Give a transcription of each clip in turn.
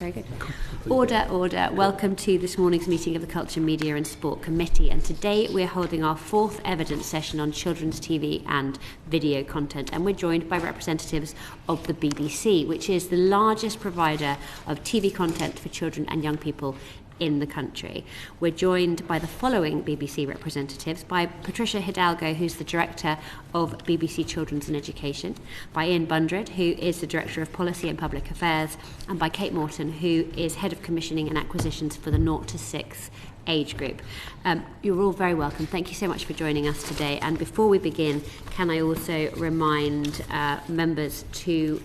Very good. Order, order. Welcome to this morning's meeting of the Culture, Media and Sport Committee. And today we're holding our fourth evidence session on children's TV and video content. And we're joined by representatives of the BBC, which is the largest provider of TV content for children and young people in the country. We're joined by the following BBC representatives: by Patricia Hidalgo, who's the Director of BBC Children's and Education, by Iain Bundred, who is the Director of Policy and Public Affairs, and by Kate Morton, who is Head of Commissioning and Acquisitions for the 0 to 6 age group. You're all very welcome. Thank you so much for joining us today. And before we begin, can I also remind members to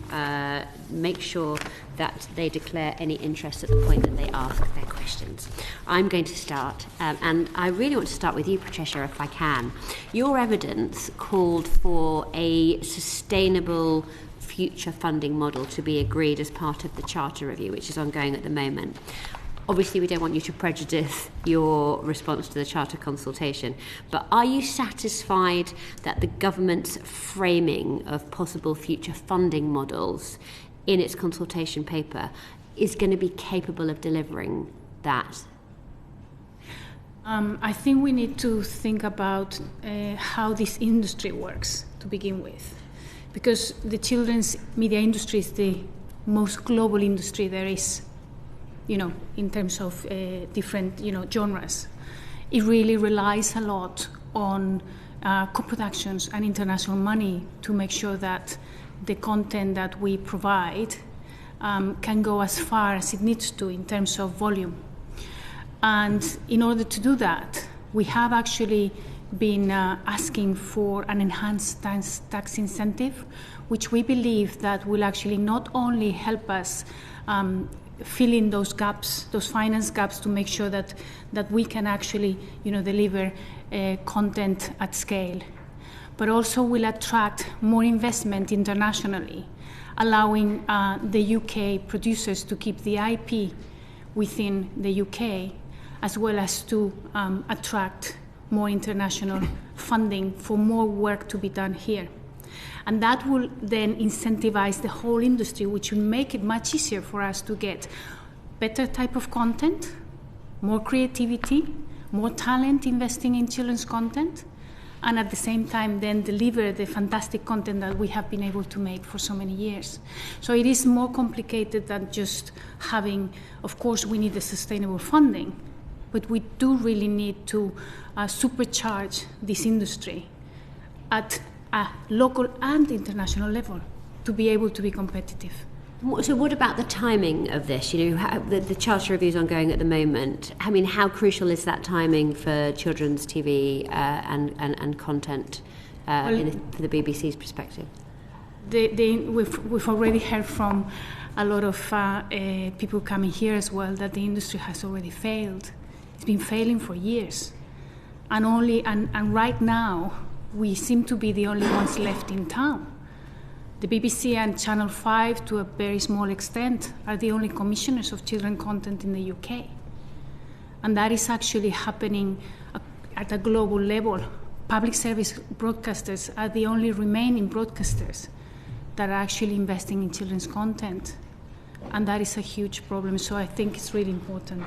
make sure that they declare any interest at the point that they ask their questions. I'm going to start, and I really want to start with you, Patricia, if I can. Your evidence called for a sustainable future funding model to be agreed as part of the Charter Review, which is ongoing at the moment. Obviously, we don't want you to prejudice your response to the Charter consultation, but are you satisfied that the government's framing of possible future funding models in its consultation paper is going to be capable of delivering that? I think we need to think about how this industry works to begin with, because the children's media industry is the most global industry there is, in terms of different, genres. It really relies a lot on co-productions and international money to make sure that the content that we provide can go as far as it needs to in terms of volume. And in order to do that, we have actually been asking for an enhanced tax incentive, which we believe that will actually not only help us fill in those gaps, those finance gaps, to make sure that we can actually, deliver content at scale, but also will attract more investment internationally, allowing the UK producers to keep the IP within the UK, as well as to attract more international funding for more work to be done here. And that will then incentivize the whole industry, which will make it much easier for us to get better type of content, more creativity, more talent investing in children's content, and at the same time then deliver the fantastic content that we have been able to make for so many years. So it is more complicated than just having, of course, we need the sustainable funding, but we do really need to supercharge this industry at a local and international level to be able to be competitive. So what about the timing of this? The Charter Review is ongoing at the moment. I mean, how crucial is that timing for children's TV and content for the BBC's perspective? We've already heard from a lot of people coming here as well that the industry has already failed. It's been failing for years. And right now, we seem to be the only ones left in town. The BBC and Channel 5, to a very small extent, are the only commissioners of children's content in the UK. And that is actually happening at a global level. Public service broadcasters are the only remaining broadcasters that are actually investing in children's content. And that is a huge problem, so I think it's really important.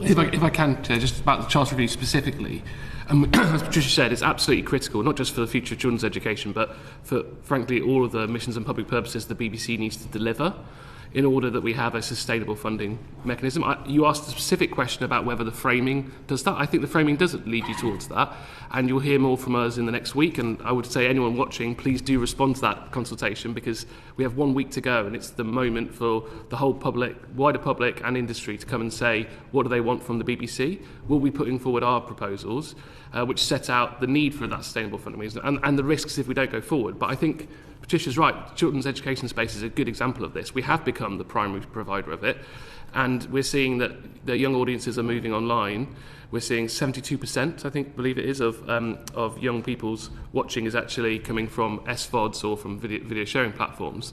If I can, just about the Charter Review specifically, as Patricia said, it's absolutely critical, not just for the future of children's education, but for, frankly, all of the missions and public purposes the BBC needs to deliver in order that we have a sustainable funding mechanism. You asked a specific question about whether the framing does that. I think the framing does lead you towards that, and you'll hear more from us in the next week. And I would say anyone watching, please do respond to that consultation, because we have 1 week to go, and it's the moment for the whole public, wider public and industry to come and say what do they want from the BBC. We'll be putting forward our proposals, which set out the need for that sustainable funding and the risks if we don't go forward. But I think Patricia's right. Children's education space is a good example of this. We have become the primary provider of it, and we're seeing that young audiences are moving online. We're seeing 72%, I believe it is, of young people's watching is actually coming from SVODs or from video sharing platforms.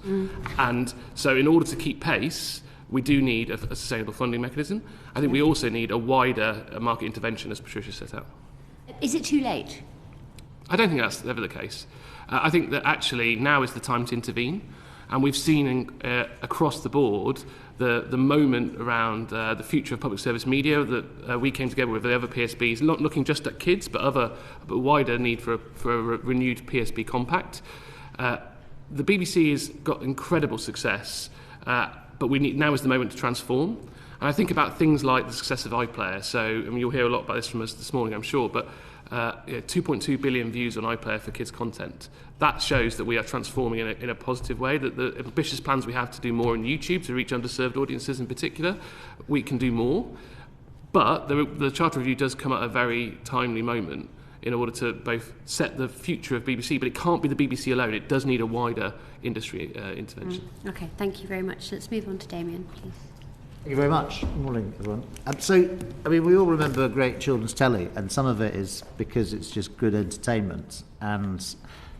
And so in order to keep pace, we do need a sustainable funding mechanism. I think we also need a wider market intervention, as Patricia set out. Is it too late? I don't think that's ever the case. I think that actually now is the time to intervene. And we've seen across the board the moment around the future of public service media that we came together with the other PSBs, not looking just at kids, but a wider need for a renewed PSB compact. The BBC has got incredible success, but now is the moment to transform. And I think about things like the success of iPlayer. So, I mean, you'll hear a lot about this from us this morning, I'm sure, but 2.2 billion views on iPlayer for kids' content. That shows that we are transforming in a positive way, that the ambitious plans we have to do more on YouTube to reach underserved audiences in particular, we can do more. But the Charter Review does come at a very timely moment in order to both set the future of BBC, but it can't be the BBC alone. It does need a wider industry intervention. Okay, thank you very much. Let's move on to Damien, please. Thank you very much. Good morning, everyone. We all remember great children's telly, and some of it is because it's just good entertainment, and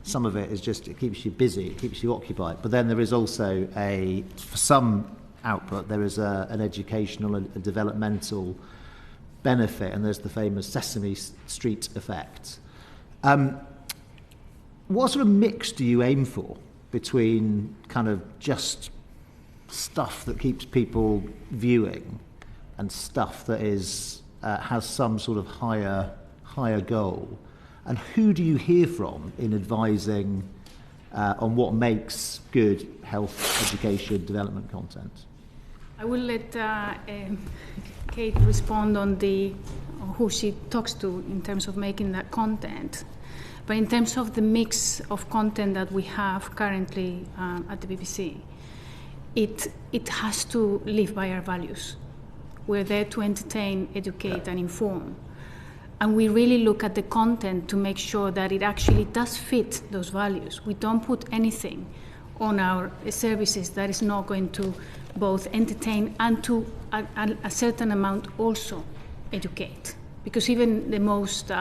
some of it is just it keeps you busy, it keeps you occupied. But then there is also for some output, there is an educational and developmental benefit, and there's the famous Sesame Street effect. What sort of mix do you aim for between kind of just stuff that keeps people viewing and stuff that is has some sort of higher goal? And who do you hear from in advising on what makes good health, education, development content? I will let Kate respond on who she talks to in terms of making that content. But in terms of the mix of content that we have currently at the BBC, it has to live by our values. We're there to entertain, educate, and inform. And we really look at the content to make sure that it actually does fit those values. We don't put anything on our services that is not going to both entertain and to a certain amount also educate. Because even the most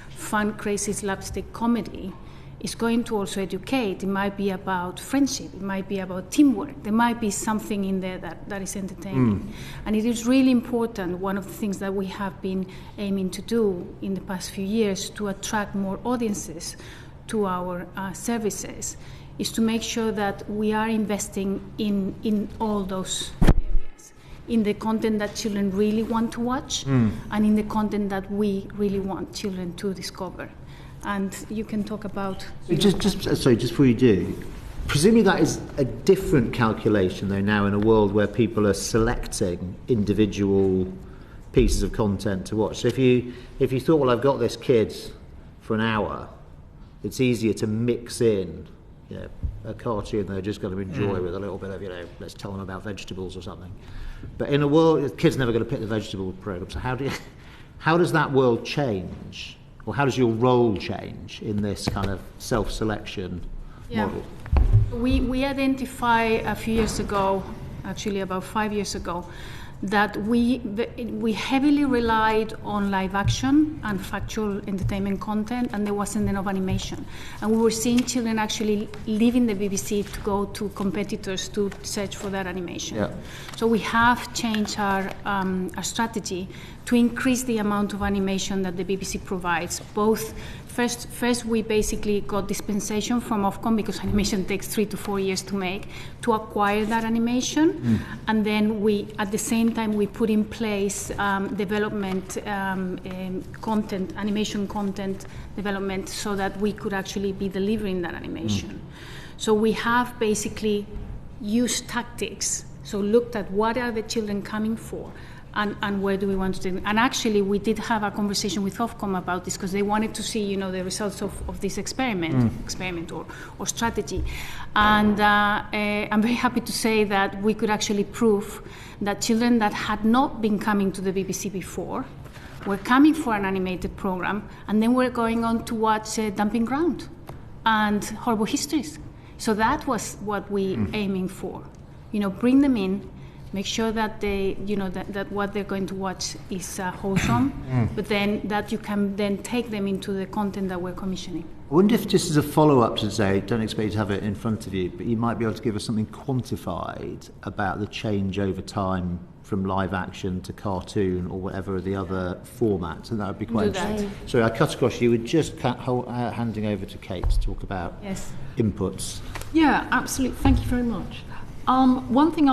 fun, crazy slapstick comedy is going to also educate. It might be about friendship, it might be about teamwork, there might be something in there that is entertaining. And it is really important, one of the things that we have been aiming to do in the past few years to attract more audiences to our services, is to make sure that we are investing in all those areas, in the content that children really want to watch, and in the content that we really want children to discover. And you can talk about... Just before you do, presumably that is a different calculation, though, now in a world where people are selecting individual pieces of content to watch. So if you thought, well, I've got this kid for an hour, it's easier to mix in a cartoon they're just going to enjoy with a little bit of, let's tell them about vegetables or something. But in a world, the kid's never going to pick the vegetable program. So how does that world change? Or how does your role change in this kind of self-selection model? We identified a few years ago, actually about 5 years ago, that we heavily relied on live action and factual entertainment content, and there wasn't enough animation. And we were seeing children actually leaving the BBC to go to competitors to search for that animation. Yeah. So we have changed our strategy to increase the amount of animation that the BBC provides. Both first we basically got dispensation from Ofcom, because animation takes 3 to 4 years to make, to acquire that animation, and then we, at the same time, we put in place development content, animation content development, so that we could actually be delivering that animation. So we have basically used tactics, so looked at what are the children coming for, and where do we want to do it. And actually, we did have a conversation with Ofcom about this, because they wanted to see, the results of this experiment or strategy. And I'm very happy to say that we could actually prove that children that had not been coming to the BBC before were coming for an animated program, and then were going on to watch Dumping Ground and Horrible Histories. So that was what we aiming for. Bring them in, make sure that they, that what they're going to watch is wholesome, but then that you can then take them into the content that we're commissioning. I wonder if just as a follow-up to say, don't expect you to have it in front of you, but you might be able to give us something quantified about the change over time from live action to cartoon or whatever the other formats, and that would be quite interesting. Sorry, I cut across you. We're just handing over to Kate to talk about inputs. Yeah, absolutely. Thank you very much. One thing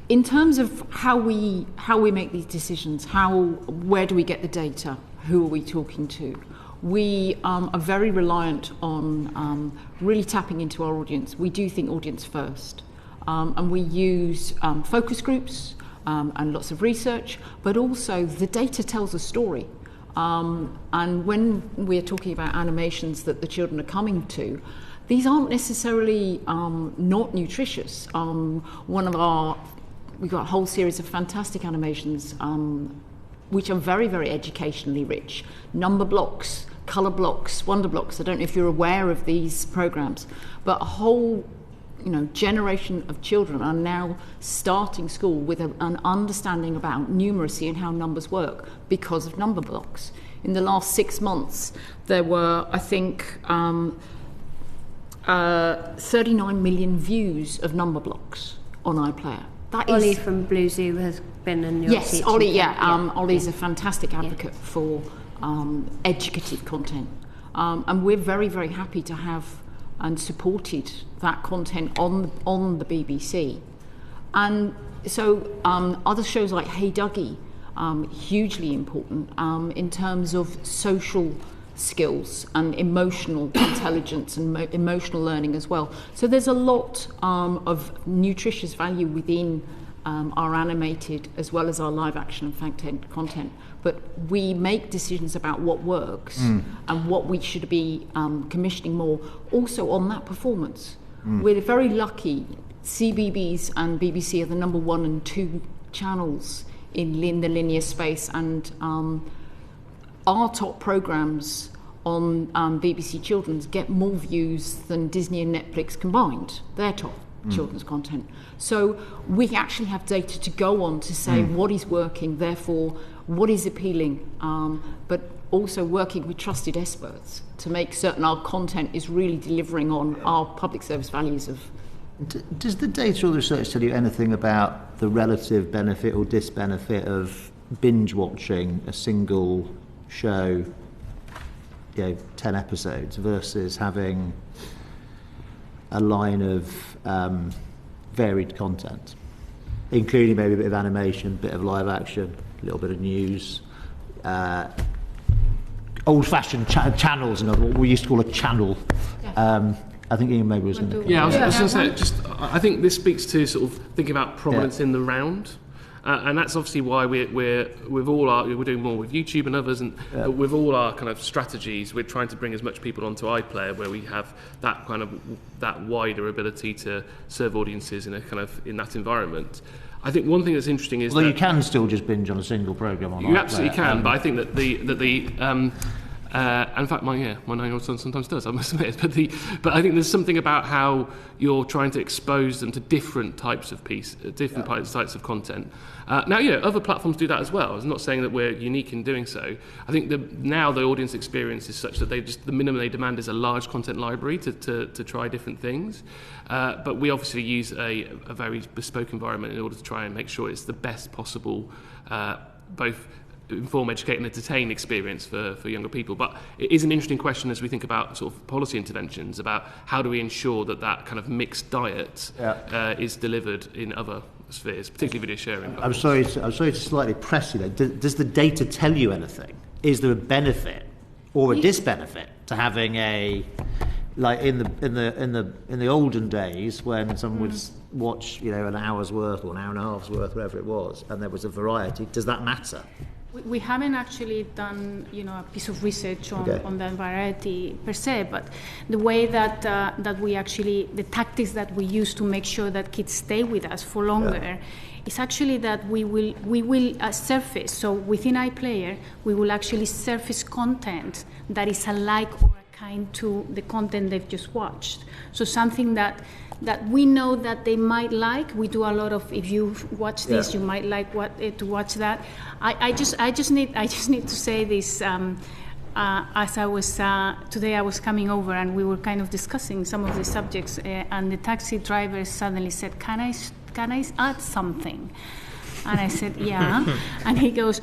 in terms of how we make these decisions, where do we get the data, who are we talking to? We are very reliant on really tapping into our audience. We do think audience first, and we use focus groups and lots of research, but also the data tells a story. And when we're talking about animations that the children are coming to, these aren't necessarily not nutritious. We've got a whole series of fantastic animations which are very, very educationally rich. Number blocks, colour blocks, wonder blocks. I don't know if you're aware of these programs, but a whole generation of children are now starting school with an understanding about numeracy and how numbers work because of number blocks. In the last 6 months, there were, I think, 39 million views of number blocks on iPlayer. Ollie from Blue Zoo has been in your Yes, Ollie, Ollie's a fantastic advocate for educative content. And we're very, very happy to have and supported that content on the BBC. And so other shows like Hey Dougie, hugely important in terms of social skills and emotional intelligence and emotional learning as well. So there's a lot of nutritious value within our animated as well as our live action and content. But we make decisions about what works and what we should be commissioning more also on that performance. We're very lucky. CBeebies and BBC are the number 1 and 2 channels in the linear space, and our top programmes on BBC Children's get more views than Disney and Netflix combined, their top children's content. So we actually have data to go on to say what is working, therefore what is appealing, but also working with trusted experts to make certain our content is really delivering on our public service values of... Does the data or the research tell you anything about the relative benefit or disbenefit of binge watching a single show, 10 episodes, versus having a line of varied content, including maybe a bit of animation, a bit of live action, a little bit of news, old-fashioned channels, what we used to call a channel. I think Iain maybe was going to... Yeah, I was going to say, I think this speaks to sort of thinking about prominence in the round. And that's obviously why we're doing more with YouTube and others, and with all our kind of strategies, we're trying to bring as much people onto iPlayer where we have that wider ability to serve audiences in that environment. I think one thing that's interesting is you can still just binge on a single program on iPlayer. You absolutely can, but I think that the in fact, my 9-year-old son sometimes does, I must admit. But I think there's something about how you're trying to expose them to different types of types of content. Now, other platforms do that as well. I'm not saying that we're unique in doing so. I think now the audience experience is such that the minimum they demand is a large content library to try different things. But we obviously use a very bespoke environment in order to try and make sure it's the best possible, both inform, educate and entertain experience for younger people. But it is an interesting question as we think about sort of policy interventions about how do we ensure that kind of mixed diet is delivered in other spheres, particularly video sharing. I'm sorry to slightly press you there. Does the data tell you anything? Is there a benefit or a disbenefit to having like in the olden days when someone would watch an hour's worth or an hour and a half's worth, whatever it was, and there was a variety? Does that matter? We haven't actually done, a piece of research on that variety per se, but the way that we actually, the tactics that we use to make sure that kids stay with us for longer is actually that we will surface. So within iPlayer, we will actually surface content that is alike or a kind to the content they've just watched. So something that we know that they might like. We do a lot of, if you watch this, you might like to watch that. I just need to say this. as I was today, I was coming over and we were kind of discussing some of the subjects, and the taxi driver suddenly said, "Can I add something?" And I said, "Yeah." And he goes,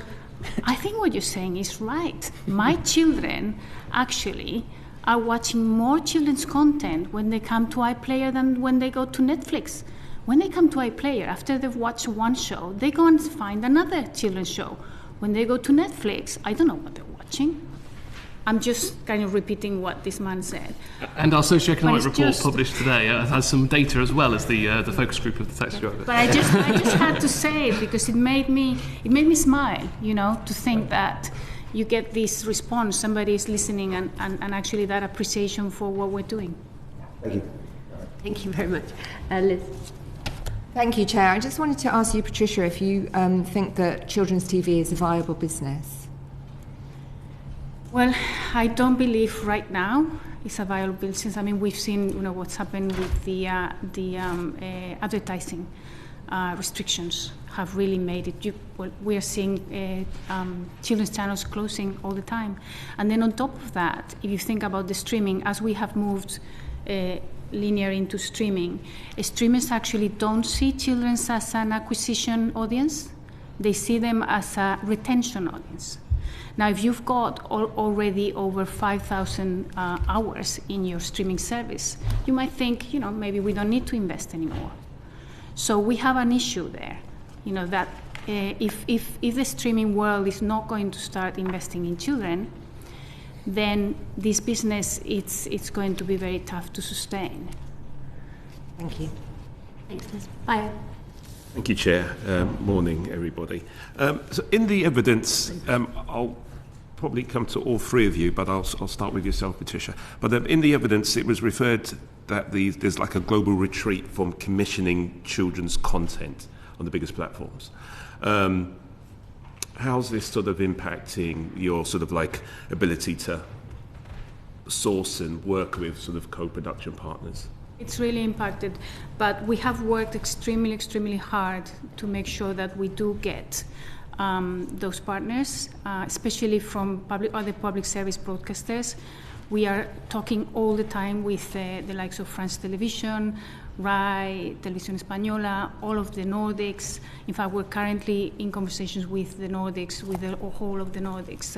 "I think what you're saying is right. My children actually are watching more children's content when they come to iPlayer than when they go to Netflix. When they come to iPlayer, after they've watched one show, they go and find another children's show. When they go to Netflix, I don't know what they're watching." I'm just kind of repeating what this man said. And our socioeconomic report published today has some data as well as the focus group of the taxi driver. But I just had to say it because it made me smile, to think that you get this response, somebody is listening and actually that appreciation for what we're doing. Thank you. Thank you very much. Liz. Thank you, Chair. I just wanted to ask you, Patricia, if you think that children's TV is a viable business. Well, I don't believe right now it's a viable business. I mean, we've seen, what's happened with the advertising restrictions have really made it. We are seeing children's channels closing all the time, and then on top of that, if you think about the streaming, as we have moved linear into streaming, streamers actually don't see children as an acquisition audience; they see them as a retention audience. Now, if you've got already over 5,000 hours in your streaming service, you might think, maybe we don't need to invest anymore. So we have an issue there, that if the streaming world is not going to start investing in children, then this business, it's going to be very tough to sustain. Thank you. Thanks, Liz. Bye. Thank you, Chair. Morning, everybody. So in the evidence, I'll probably come to all three of you, but I'll start with yourself, Patricia. But in the evidence, it was referred that there's like a global retreat from commissioning children's content on the biggest platforms. How's this sort of impacting your sort of like ability to source and work with sort of co-production partners? It's really impacted, but we have worked extremely, extremely hard to make sure that we do get those partners, especially from other public service broadcasters. We are talking all the time with the likes of France Television, RAI, Televisión Española, all of the Nordics. In fact, we're currently in conversations with the Nordics, with the whole of the Nordics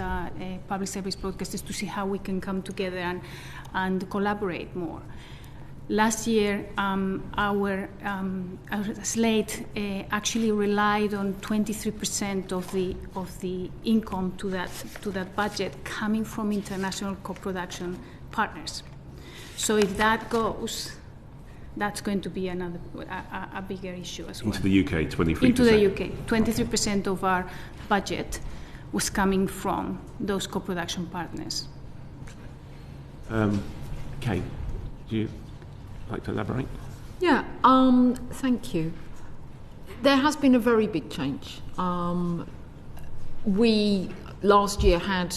public service broadcasters to see how we can come together and collaborate more. Last year, our slate actually relied on 23% of the income to that budget coming from international co-production partners. So if that goes, that's going to be a bigger issue as well. Into the UK, 23%. Into the UK, 23% of our budget was coming from those co-production partners. Kate, do you like to elaborate? Yeah, thank you. There has been a very big change. We last year had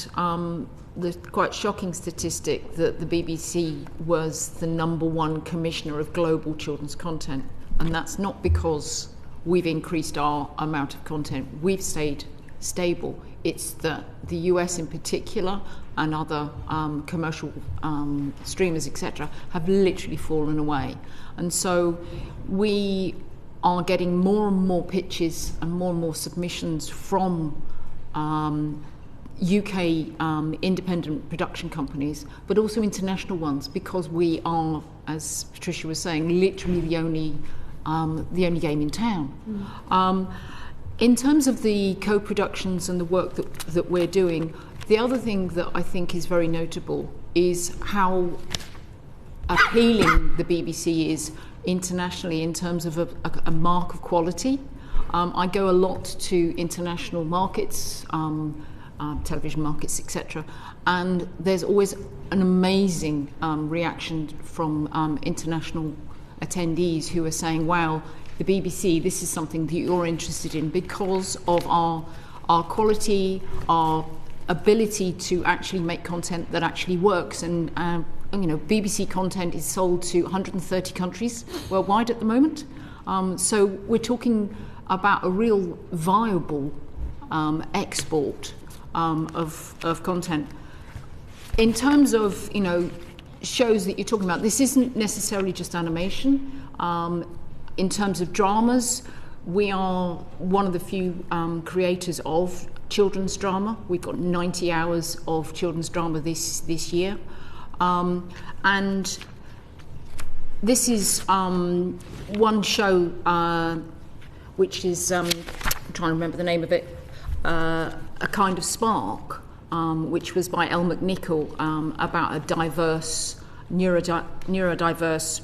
the quite shocking statistic that the BBC was the #1 commissioner of global children's content, and that's not because we've increased our amount of content. We've stayed stable. It's that the US in particular and other commercial streamers, etc., have literally fallen away. And so we are getting more and more pitches and more submissions from UK independent production companies, but also international ones, because we are, as Patricia was saying, literally the only game in town. In terms of the co-productions and the work that we're doing, the other thing that I think is very notable is how appealing the BBC is internationally in terms of a mark of quality. I go a lot to international markets, television markets, etc., and there's always an amazing reaction from international attendees who are saying, wow, the BBC, this is something that you're interested in because of our quality, our ability to actually make content that actually works. And BBC content is sold to 130 countries worldwide at the moment. So we're talking about a real viable export of content. in terms of, shows that you're talking about, this isn't necessarily just animation. In terms of dramas, we are one of the few creators of children's drama. We've got 90 hours of children's drama this year. And this is one show which is, I'm trying to remember the name of it, A Kind of Spark, which was by Elle McNichol, about a diverse, neurodiverse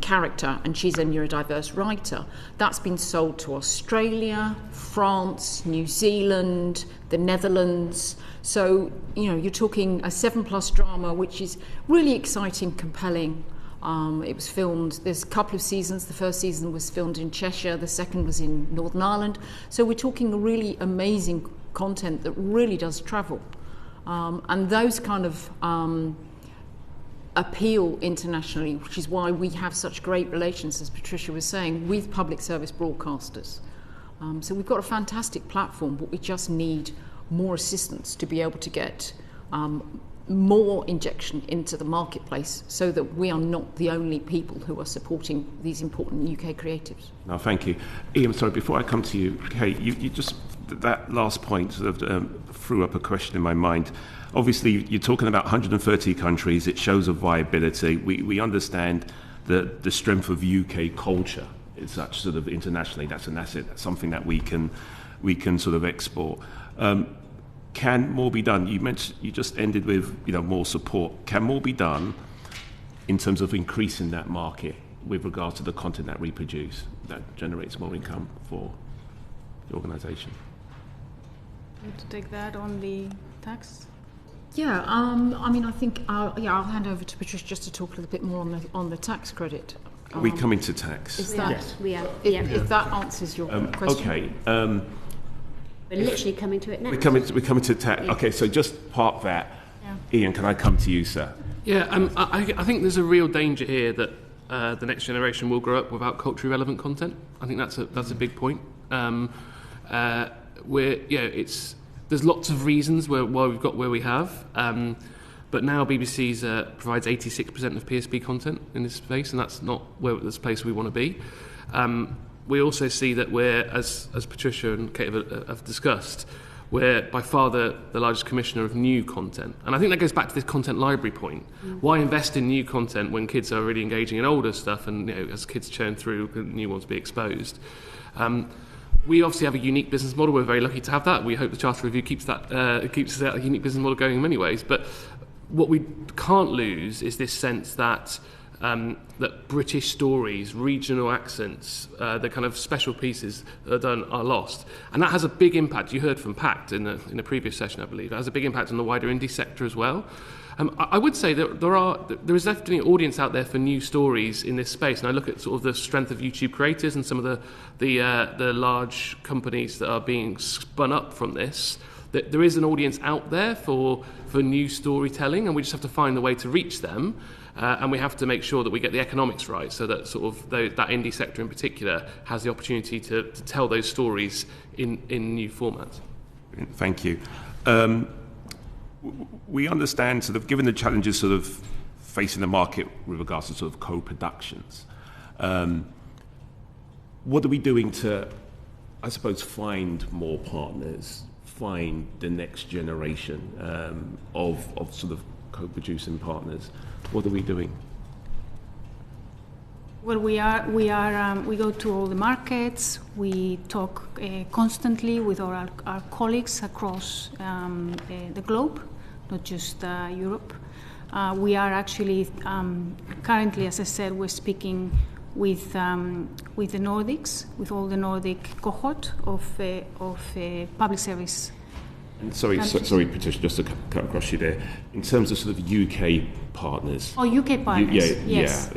character, and she's a neurodiverse writer. That's been sold to Australia, France, New Zealand, the Netherlands. So, you're talking a 7+ drama, which is really exciting, compelling. It was filmed, there's a couple of seasons. The first season was filmed in Cheshire, the second was in Northern Ireland. So we're talking really amazing content that really does travel. And those kind of appeal internationally, which is why we have such great relations, as Patricia was saying, with public service broadcasters. So we've got a fantastic platform, but we just need more assistance to be able to get more injection into the marketplace, so that we are not the only people who are supporting these important UK creatives. No, thank you. Iain, sorry, before I come to you, Kate, you just, that last point sort of threw up a question in my mind. Obviously, you're talking about 130 countries. It shows a viability. We understand the strength of UK culture is such sort of internationally. That's an asset. That's something that we can sort of export. Can more be done? You just ended with more support. Can more be done in terms of increasing that market with regards to the content that we produce that generates more income for the organisation? Want to take that on the tax? Yeah, I think I'll hand over to Patricia just to talk a little bit more on the tax credit. We come into tax. Is that, yes, we are. If that answers your question. Okay. We're literally coming to it next. We're coming to tax. Yeah. Okay, so just park that. Yeah. Iain, can I come to you, sir? Yeah, I think there's a real danger here that the next generation will grow up without culturally relevant content. I think that's a big point. There's lots of reasons why we've got where we have, but now BBC provides 86% of PSP content in this space, and that's not the place we want to be. We also see that we're, as Patricia and Kate have discussed, we're by far the largest commissioner of new content. And I think that goes back to this content library point. Why invest in new content when kids are really engaging in older stuff, and as kids churn through, new ones be exposed? We obviously have a unique business model. We're very lucky to have that. We hope the Charter Review keeps that unique business model going in many ways. But what we can't lose is this sense that that British stories, regional accents, the kind of special pieces that are done are lost. And that has a big impact. You heard from Pact in a previous session, I believe. It has a big impact on the wider indie sector as well. I would say that there is definitely an audience out there for new stories in this space. And I look at sort of the strength of YouTube creators and some of the large companies that are being spun up from this. That there is an audience out there for new storytelling, and we just have to find the way to reach them. And we have to make sure that we get the economics right, so that sort of that indie sector in particular has the opportunity to tell those stories in new formats. Thank you. We understand, sort of, given the challenges sort of facing the market with regards to sort of co-productions, what are we doing to, I suppose, find more partners, find the next generation of sort of co-producing partners? What are we doing? Well, we go to all the markets. We talk constantly with our colleagues across the globe, not just Europe. We are actually currently, as I said, we're speaking with the Nordics, with all the Nordic cohort of public service. And sorry, Patricia, just to cut across you there. In terms of sort of UK partners. Oh, UK partners. Yes.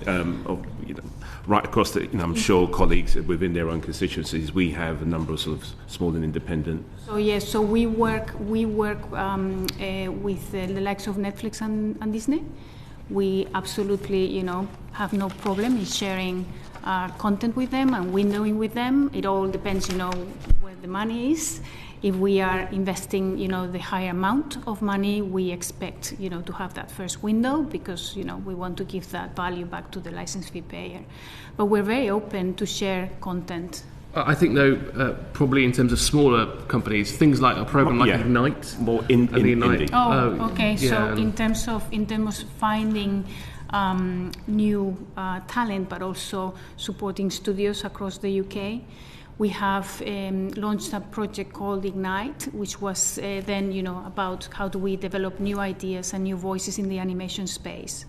Right across the, I'm sure colleagues within their own constituencies, we have a number of sort of small and independent. So yes, so we work with the likes of Netflix and Disney. We absolutely, have no problem in sharing content with them and windowing with them. It all depends, where the money is. if we are investing, the higher amount of money, we expect, to have that first window because, we want to give that value back to the license fee payer. But we're very open to share content. I think, though, probably in terms of smaller companies, things like a program like Ignite, more indie. Okay. Yeah. So in terms of finding new talent, but also supporting studios across the UK, we have launched a project called Ignite, which was then, about how do we develop new ideas and new voices in the animation space.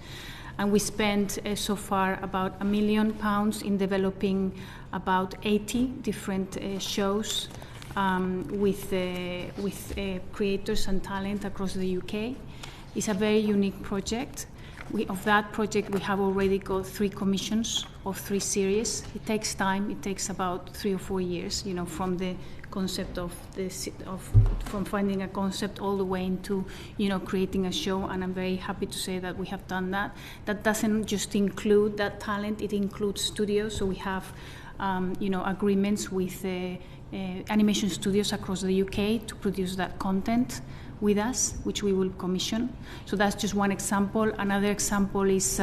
And we spent so far about £1 million in developing about 80 different shows with creators and talent across the UK. It's a very unique project. Of that project, we have already got 3 commissions of 3 series. It takes time. It takes about 3 or 4 years, from the concept from finding a concept all the way into, creating a show. And I'm very happy to say that we have done that. That doesn't just include that talent. It includes studios. So we have, agreements with animation studios across the UK to produce that content with us, which we will commission. So that's just one example. Another example is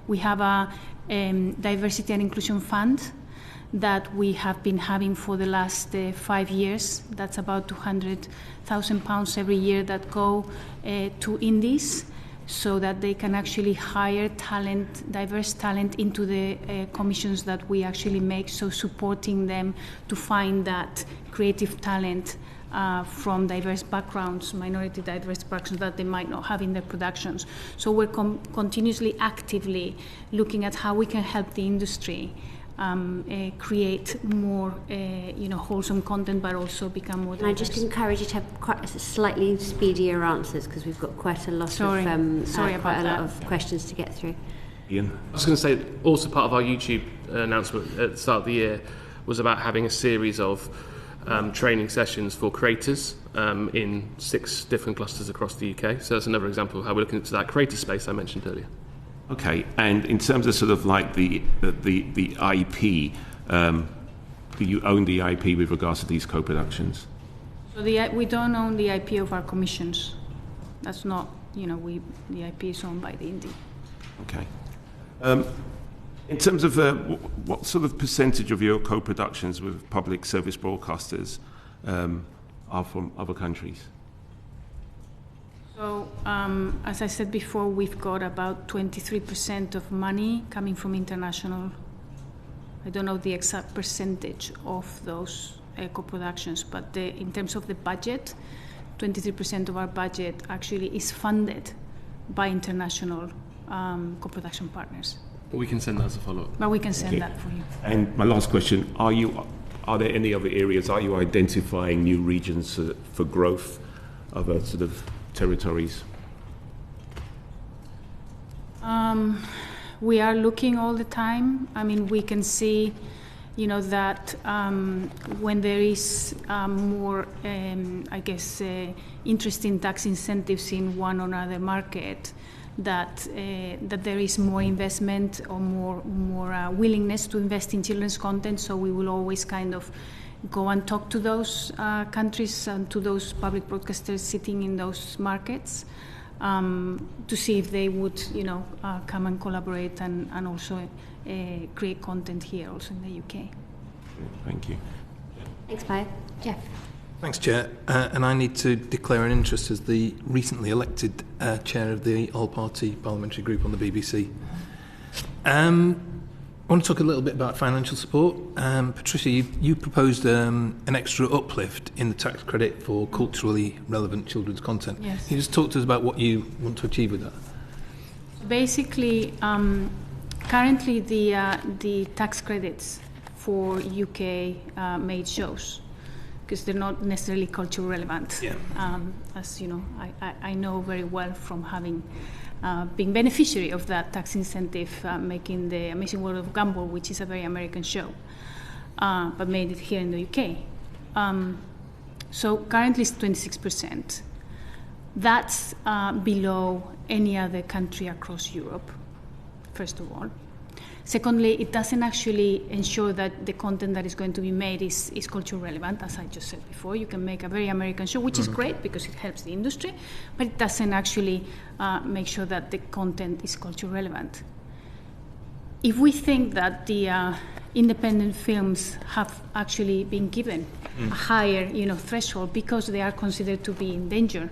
we have a diversity and inclusion fund that we have been having for the last 5 years. That's about £200,000 every year that go to indies so that they can actually hire talent, diverse talent into the commissions that we actually make, so supporting them to find that creative talent from diverse backgrounds, minority diverse backgrounds that they might not have in their productions. So we're continuously, actively looking at how we can help the industry create more, wholesome content, but also become more diverse. And I just encourage you to have quite slightly speedier answers because we've got quite a lot of questions to get through. Iain? I was going to say, also part of our YouTube announcement at the start of the year was about having a series of training sessions for creators in 6 different clusters across the UK. So that's another example of how we're looking into that creator space I mentioned earlier. Okay, and in terms of sort of like the IP, do you own the IP with regards to these co-productions? So we don't own the IP of our commissions. That's not, the IP is owned by the indie. Okay. In terms of what sort of percentage of your co-productions with public service broadcasters are from other countries? So, as I said before, we've got about 23% of money coming from international. I don't know the exact percentage of those co-productions, but in terms of the budget, 23% of our budget actually is funded by international co-production partners. We can send that as a follow-up. But we can send that for you. And my last question, are there any other areas, are you identifying new regions for growth, other sort of territories? We are looking all the time. I mean, we can see, that when there is more, interesting tax incentives in one or another market, that there is more investment or more willingness to invest in children's content. So we will always kind of go and talk to those countries and to those public broadcasters sitting in those markets to see if they would, come and collaborate and also create content here, also in the UK. Thank you. Thanks, Pai. Jeff. Thanks, Chair. And I need to declare an interest as the recently elected Chair of the All-Party Parliamentary Group on the BBC. I want to talk a little bit about financial support. Patricia, you proposed an extra uplift in the tax credit for culturally relevant children's content. Yes. Can you just talk to us about what you want to achieve with that? Basically, currently the tax credits for UK made shows, because they're not necessarily culture relevant. Yeah. As you know, I know very well from having being beneficiary of that tax incentive, making The Amazing World of Gumball, which is a very American show, but made it here in the UK. So currently it's 26%. That's below any other country across Europe, first of all. Secondly, it doesn't actually ensure that the content that is going to be made is culturally relevant, as I just said before. You can make a very American show, which is great because it helps the industry, but it doesn't actually make sure that the content is culturally relevant. If we think that the independent films have actually been given a higher, threshold because they are considered to be in danger,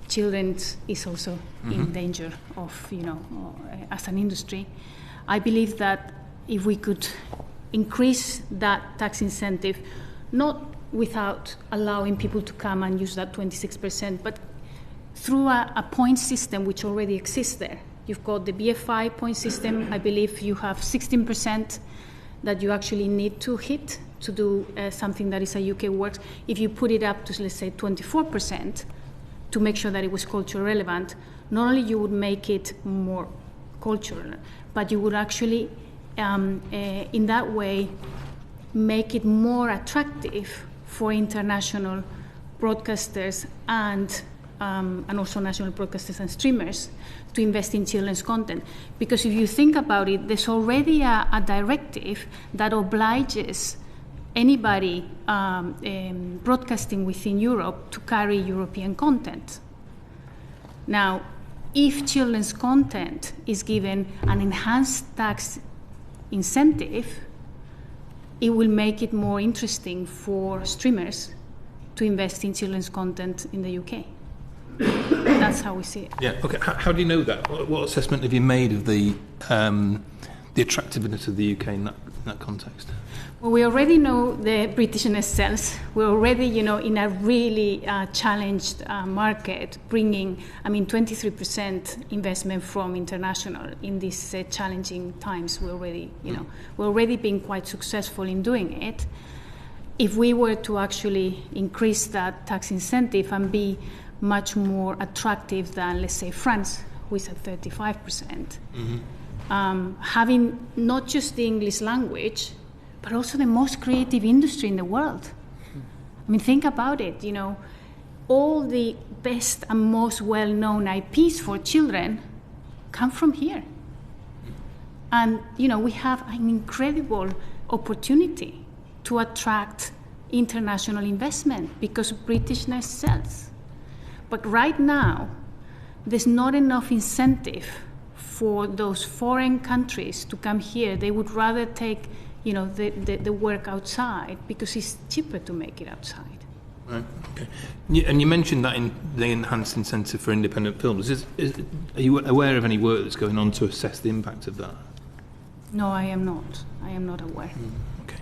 children is also in danger of, as an industry. I believe that if we could increase that tax incentive, not without allowing people to come and use that 26%, but through a point system which already exists there. You've got the BFI point system. I believe you have 16% that you actually need to hit to do something that is a UK works. If you put it up to, let's say, 24%, to make sure that it was culture relevant, not only you would make it more cultural, but you would actually, in that way, make it more attractive for international broadcasters and also national broadcasters and streamers to invest in children's content. Because if you think about it, there's already a directive that obliges anybody broadcasting within Europe to carry European content. Now, if children's content is given an enhanced tax incentive, it will make it more interesting for streamers to invest in children's content in the UK. That's how we see it. Yeah. Okay. How do you know that? What assessment have you made of the attractiveness of the UK in that context? Well, we already know the Britishness sells. We're already, in a really challenged market, bringing, 23% investment from international in these challenging times. We're already being quite successful in doing it. If we were to actually increase that tax incentive and be much more attractive than, let's say, France, who is at 35%, having not just the English language, but also the most creative industry in the world. Think about it, all the best and most well-known IPs for children come from here. And, we have an incredible opportunity to attract international investment because Britishness sells. But right now, there's not enough incentive for those foreign countries to come here. They would rather take the work outside because it's cheaper to make it outside. Right. Okay. And you mentioned that in the enhanced incentive for independent films. Are you aware of any work that's going on to assess the impact of that? No, I am not. I am not aware. Okay.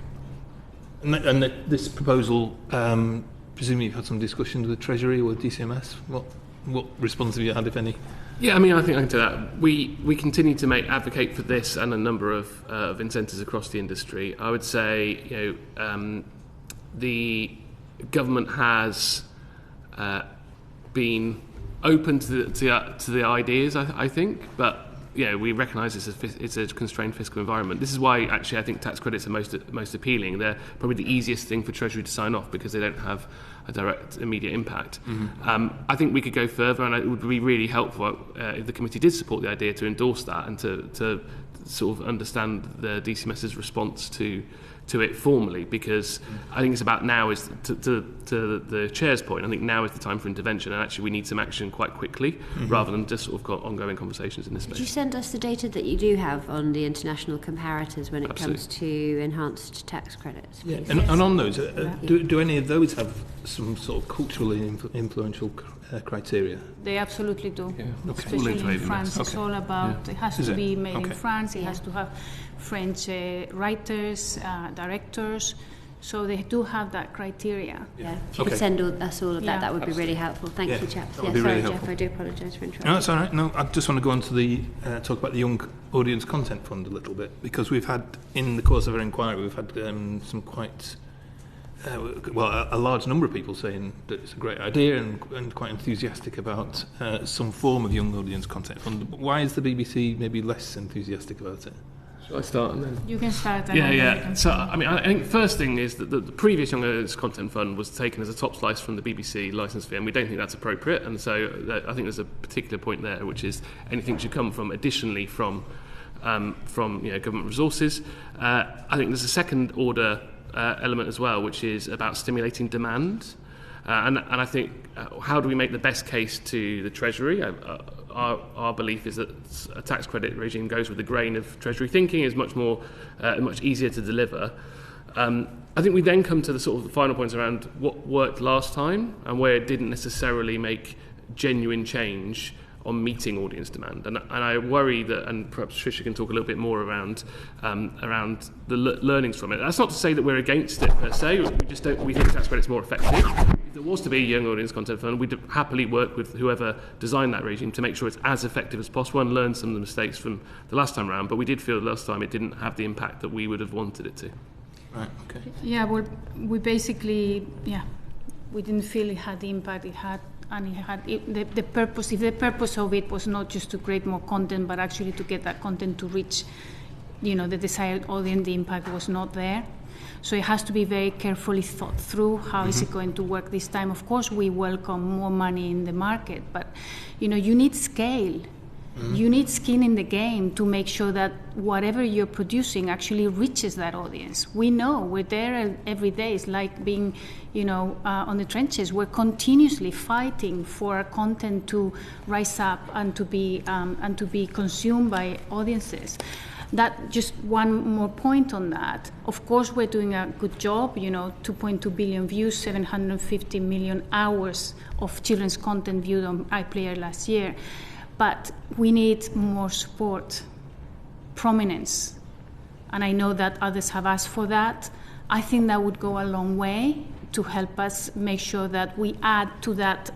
And this proposal, presumably you've had some discussions with Treasury or DCMS. What response have you had, if any? Yeah, I think I can do that. We continue to advocate for this and a number of incentives across the industry. I would say, the government has been open to the ideas, I think, but we recognise it's a constrained fiscal environment. This is why, actually, I think tax credits are most appealing. They're probably the easiest thing for Treasury to sign off because they don't have a direct, immediate impact. I think we could go further, and it would be really helpful if the committee did support the idea to endorse that and to sort of understand the DCMS's response to it formally, because I think it's about now is to the chair's point. I think now is the time for intervention, and actually we need some action quite quickly rather than just sort of got ongoing conversations in this space. Could you send us the data that you do have on the international comparators when it Absolutely. comes to enhanced tax credits? Yeah. And on those, do any of those have some sort of culturally influential criteria? They absolutely do. Yeah. Okay. Especially in France. It's Okay. all about, it has to be made in France, it Yeah. has to have French writers, directors, so they do have that criteria. Yeah. If you could send us all of that, Yeah. that would be really helpful. Thank you, chaps. that would be really Jeff, helpful. I do apologise for interrupting. No, that's all right. No, I just want to go on to the talk about the Young Audience Content Fund a little bit, because we've had, in the course of our inquiry, we've had some quite, a large number of people saying that it's a great idea and quite enthusiastic about some form of Young Audience Content Fund. Why is the BBC maybe less enthusiastic about it? Shall I start and then? You can start. Yeah. So, I think first thing is that the previous Young Audience Content Fund was taken as a top slice from the BBC licence fee, and we don't think that's appropriate. And so I think there's a particular point there, which is anything should come from additionally from from government resources. I think there's a second order element as well, which is about stimulating demand. And I think, how do we make the best case to the Treasury? Our belief is that a tax credit regime goes with the grain of Treasury thinking, is much easier to deliver. I think we then come to the sort of the final points around what worked last time and where it didn't necessarily make genuine change on meeting audience demand. And I worry that, and perhaps Patricia can talk a little bit more around the learnings from it. That's not to say that we're against it per se. We think tax credit's more effective. If there was to be a young audience content fund, we'd happily work with whoever designed that regime to make sure it's as effective as possible and learn some of the mistakes from the last time around. But we did feel last time it didn't have the impact that we would have wanted it to. Right, okay. Yeah, well, we basically, we didn't feel it had the impact it had, and the purpose. If the purpose of it was not just to create more content, but actually to get that content to reach, the desired audience, the impact was not there. So it has to be very carefully thought through. How is it going to work this time? Of course, we welcome more money in the market, but you need scale. You need skin in the game to make sure that whatever you're producing actually reaches that audience. We know we're there every day. It's like being, on the trenches. We're continuously fighting for our content to rise up and to be consumed by audiences. That just one more point on that. Of course, we're doing a good job. 2.2 billion views, 750 million hours of children's content viewed on iPlayer last year. But we need more support, prominence. And I know that others have asked for that. I think that would go a long way to help us make sure that we add to that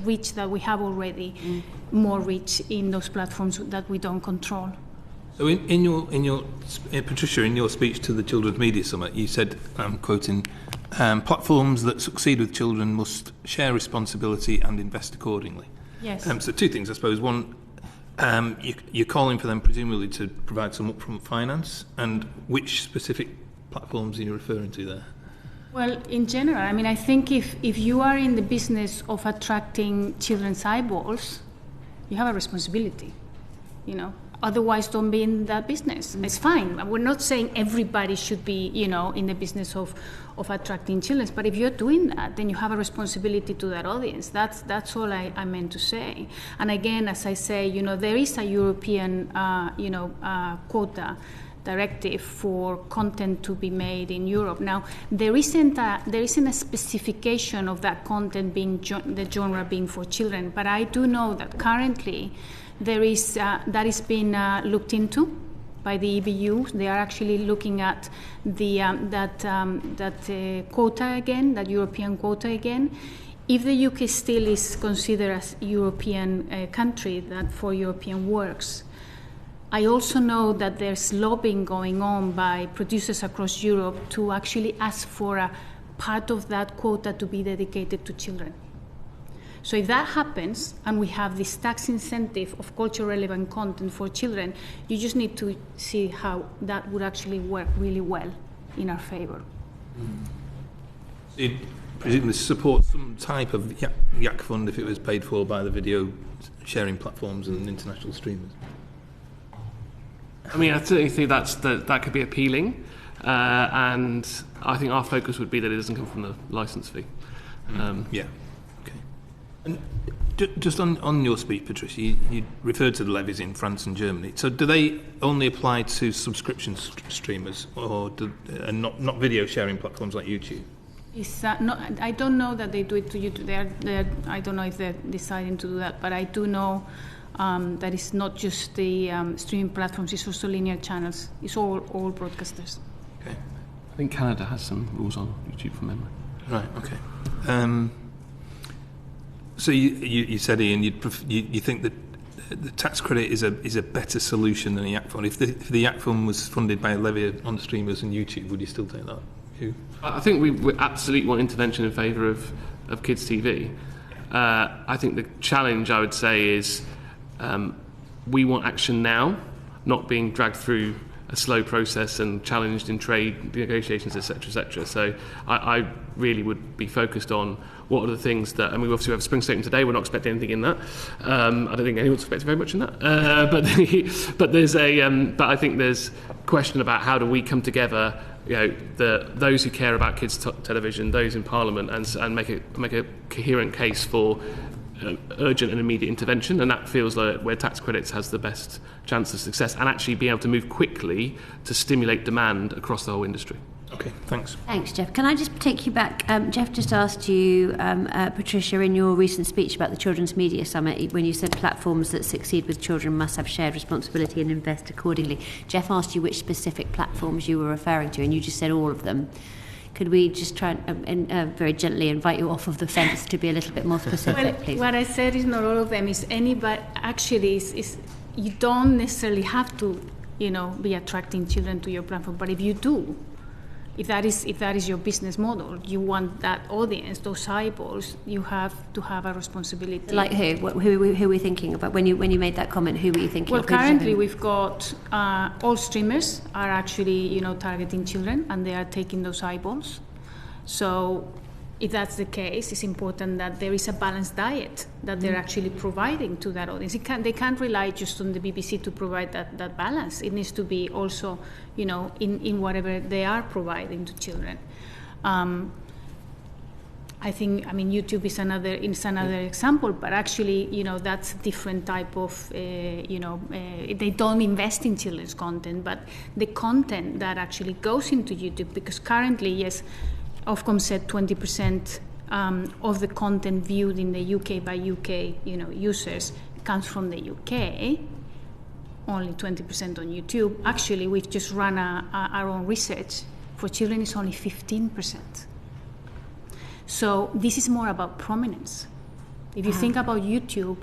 reach that we have already, more reach in those platforms that we don't control. So in your Patricia, in your speech to the Children's Media Summit, you said, I'm quoting, platforms that succeed with children must share responsibility and invest accordingly. Yes. So two things, I suppose. One, you're calling for them presumably to provide some upfront finance, and which specific platforms are you referring to there? Well, in general, I think if you are in the business of attracting children's eyeballs, you have a responsibility, Otherwise, don't be in that business. It's fine. We're not saying everybody should be, in the business of attracting children. But if you're doing that, then you have a responsibility to that audience. That's all I meant to say. And again, as I say, there is a European, quota directive for content to be made in Europe. Now, there isn't a specification of that content being the genre being for children. But I do know that currently, there is that is being looked into by the EBU. They are actually looking at the that quota again, that European quota again. If the UK still is considered as a European country that for European works, I also know that there's lobbying going on by producers across Europe to actually ask for a part of that quota to be dedicated to children. So if that happens, and we have this tax incentive of culture relevant content for children, you just need to see how that would actually work really well in our favour. You'd presumably support some type of YAC fund if it was paid for by the video sharing platforms and international streamers? I certainly think that could be appealing, and I think our focus would be that it doesn't come from the licence fee. And just on your speech, Patricia, you referred to the levies in France and Germany. So do they only apply to subscription streamers, or and not video sharing platforms like YouTube? I don't know that they do it to YouTube. I don't know if they're deciding to do that, but I do know that it's not just the streaming platforms, it's also linear channels. It's all broadcasters. Okay. I think Canada has some rules on YouTube from memory. Right, okay. So you said, Iain, you think that the tax credit is a better solution than the YAC fund. If the YAC fund was funded by a levy on streamers and YouTube, would you still take that view? I think we absolutely want intervention in favour of kids' TV. I think the challenge, I would say, is we want action now, not being dragged through slow process and challenged in trade negotiations, etc., etc. So I really would be focused on what are the things that, and we obviously have a spring statement today. We're not expecting anything in that. I don't think anyone's expecting very much in that. But I think there's a question about how do we come together. Those who care about kids' television, those in Parliament, and make a coherent case for urgent and immediate intervention, and that feels like where tax credits has the best chance of success, and actually be able to move quickly to stimulate demand across the whole industry. Okay, thanks. Thanks, Jeff. Can I just take you back? Jeff just asked you, Patricia, in your recent speech about the Children's Media Summit, when you said platforms that succeed with children must have shared responsibility and invest accordingly. Jeff asked you which specific platforms you were referring to, and you just said all of them. Could we just try and very gently invite you off of the fence to be a little bit more specific, please? What I said is not all of them. Is anybody actually is you don't necessarily have to, be attracting children to your platform. But if you do, if that is your business model, you want that audience, those eyeballs, you have to have a responsibility. Like who? Who are we thinking about? When you made that comment, who were you thinking of? Well, currently we've got all streamers are actually targeting children, and they are taking those eyeballs. So if that's the case, it's important that there is a balanced diet that they're actually providing to that audience. They can't rely just on the BBC to provide that balance. It needs to be also, in whatever they are providing to children. I think, YouTube is another example, but actually, that's a different type of, they don't invest in children's content, but the content that actually goes into YouTube, because currently, yes, Ofcom said 20% of the content viewed in the UK by UK, users comes from the UK. Only 20% on YouTube. Actually, we've just run our own research. For children, it's only 15%. So this is more about prominence. If you think about YouTube,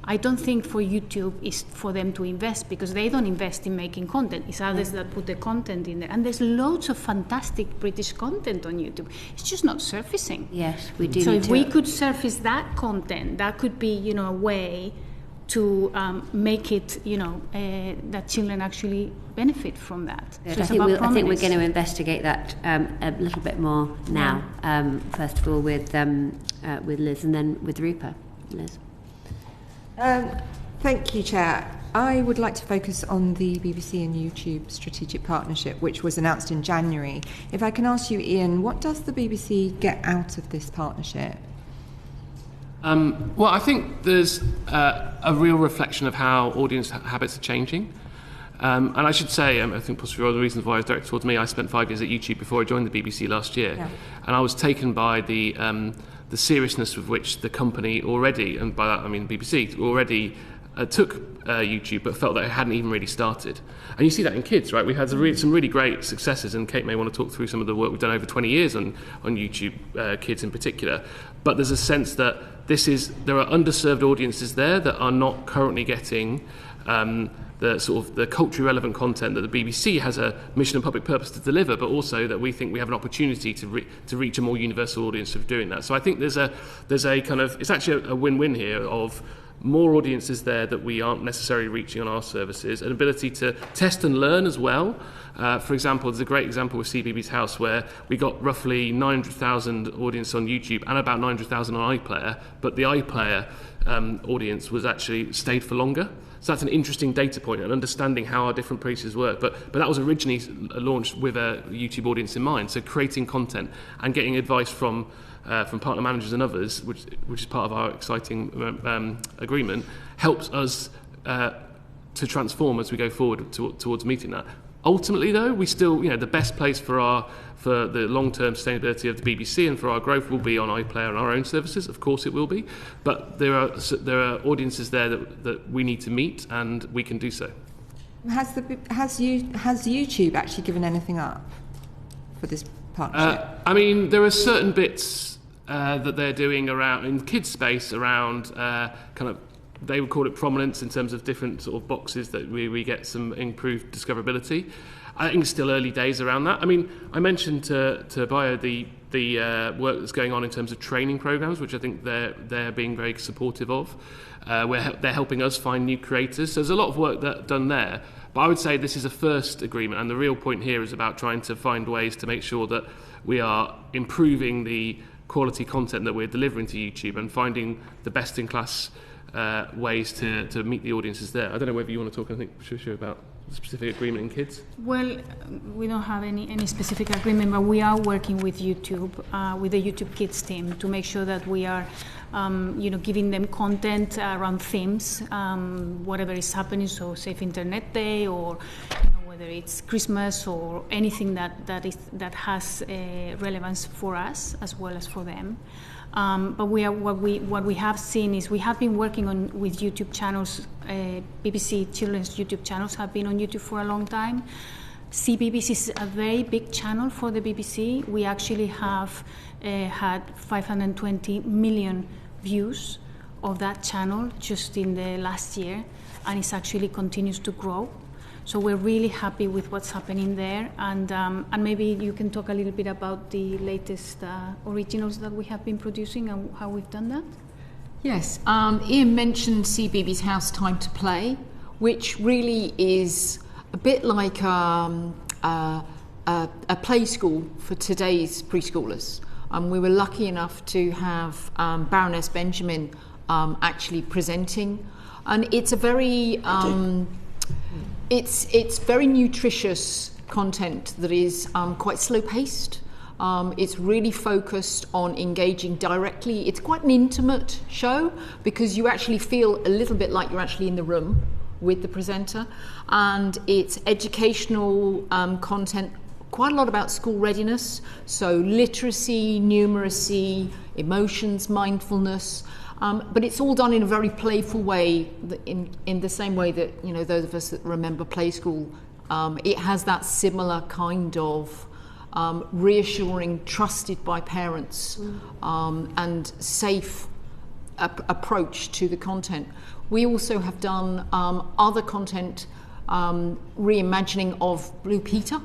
I don't think for YouTube is for them to invest, because they don't invest in making content. It's others that put the content in there. And there's loads of fantastic British content on YouTube. It's just not surfacing. Yes, we do. So if we could surface that content, that could be, a way to make it, that children actually benefit from that. So I think we're going to investigate that a little bit more now. First of all with Liz, and then with Rupa. Liz. Thank you, Chair. I would like to focus on the BBC and YouTube strategic partnership, which was announced in January. If I can ask you, Iain, what does the BBC get out of this partnership? Well, I think there's a real reflection of how audience habits are changing. And I should say, I think possibly one of the reasons why I was directed towards me, I spent 5 years at YouTube before I joined the BBC last year. Yeah. And I was taken by the seriousness with which the company already, and by that I mean BBC, already took YouTube, but felt that it hadn't even really started. And you see that in kids, right? We've had some really great successes, and Kate may want to talk through some of the work we've done over 20 years on YouTube, kids in particular. But there's a sense that there are underserved audiences there that are not currently getting the culturally relevant content that the BBC has a mission and public purpose to deliver, but also that we think we have an opportunity to reach a more universal audience of doing that. So I think there's a kind of, it's actually a win-win here of more audiences there that we aren't necessarily reaching on our services, an ability to test and learn as well. For example, there's a great example with CBeebies House where we got roughly 900,000 audience on YouTube and about 900,000 on iPlayer, but the iPlayer audience was actually stayed for longer. So that's an interesting data point and understanding how our different places work. But that was originally launched with a YouTube audience in mind. So creating content and getting advice from partner managers and others, which is part of our exciting agreement, helps us to transform as we go forward towards meeting that. Ultimately, though, we still, the best place for the long-term sustainability of the BBC and for our growth will be on iPlayer and our own services. Of course, it will be, but there are audiences there that we need to meet, and we can do so. Has YouTube actually given anything up for this partnership? There are certain bits that they're doing around in kids' space around they would call it prominence in terms of different sort of boxes that we get some improved discoverability. I think it's still early days around that. I mean, I mentioned to Bio the work that's going on in terms of training programs, which I think they're being very supportive of, where they're helping us find new creators. So there's a lot of work done there. But I would say this is a first agreement, and the real point here is about trying to find ways to make sure that we are improving the quality content that we're delivering to YouTube and finding the best-in-class ways to meet the audiences there. I don't know whether you want to talk, I think, Patricia, about the specific agreement in kids. Well, we don't have any specific agreement, but we are working with YouTube, with the YouTube Kids team, to make sure that we are, giving them content around themes, whatever is happening, so Safe Internet Day, or whether it's Christmas or anything that has relevance for us as well as for them. But what we have seen is we have been working with YouTube channels. BBC Children's YouTube channels have been on YouTube for a long time. CBBC is a very big channel for the BBC. We actually have had 520 million views of that channel just in the last year, and it actually continues to grow. So we're really happy with what's happening there, and maybe you can talk a little bit about the latest originals that we have been producing and how we've done that. Yes, Iain mentioned CBeebies House Time to Play, which really is a bit like a play school for today's preschoolers. We were lucky enough to have Baroness Benjamin actually presenting, and it's a very it's very nutritious content that is quite slow-paced. It's really focused on engaging directly. It's quite an intimate show because you actually feel a little bit like you're actually in the room with the presenter, and it's educational content, quite a lot about school readiness, so literacy, numeracy, emotions, mindfulness, but it's all done in a very playful way, in the same way that, you know, those of us that remember Play School, it has that similar kind of reassuring, trusted by parents, and safe approach to the content. We also have done other content, reimagining of Blue Peter,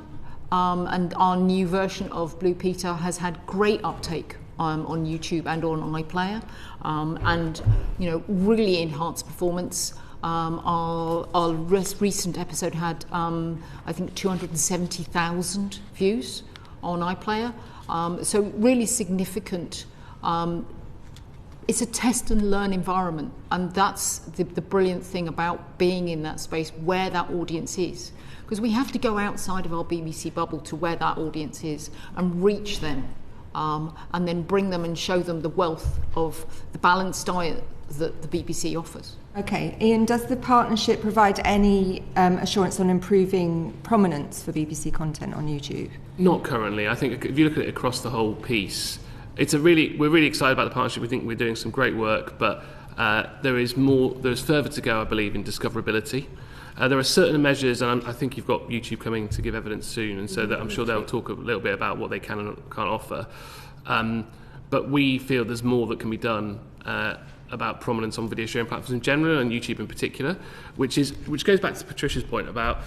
and our new version of Blue Peter has had great uptake on YouTube and on iPlayer, and, you know, really enhanced performance. Our recent episode had, I think, 270,000 views on iPlayer, so really significant. It's a test and learn environment, and that's the brilliant thing about being in that space where that audience is, because we have to go outside of our BBC bubble to where that audience is and reach them, and then bring them and show them the wealth of the balanced diet that the BBC offers. Okay, Iain, does the partnership provide any assurance on improving prominence for BBC content on YouTube? Not currently. I think if you look at it across the whole piece, we're really excited about the partnership. We think we're doing some great work, but there's further to go, I believe, in discoverability. There are certain measures, and I think you've got YouTube coming to give evidence soon, and so that I'm sure they'll talk a little bit about what they can and can't offer. But we feel there's more that can be done about prominence on video sharing platforms in general and YouTube in particular, which goes back to Patricia's point about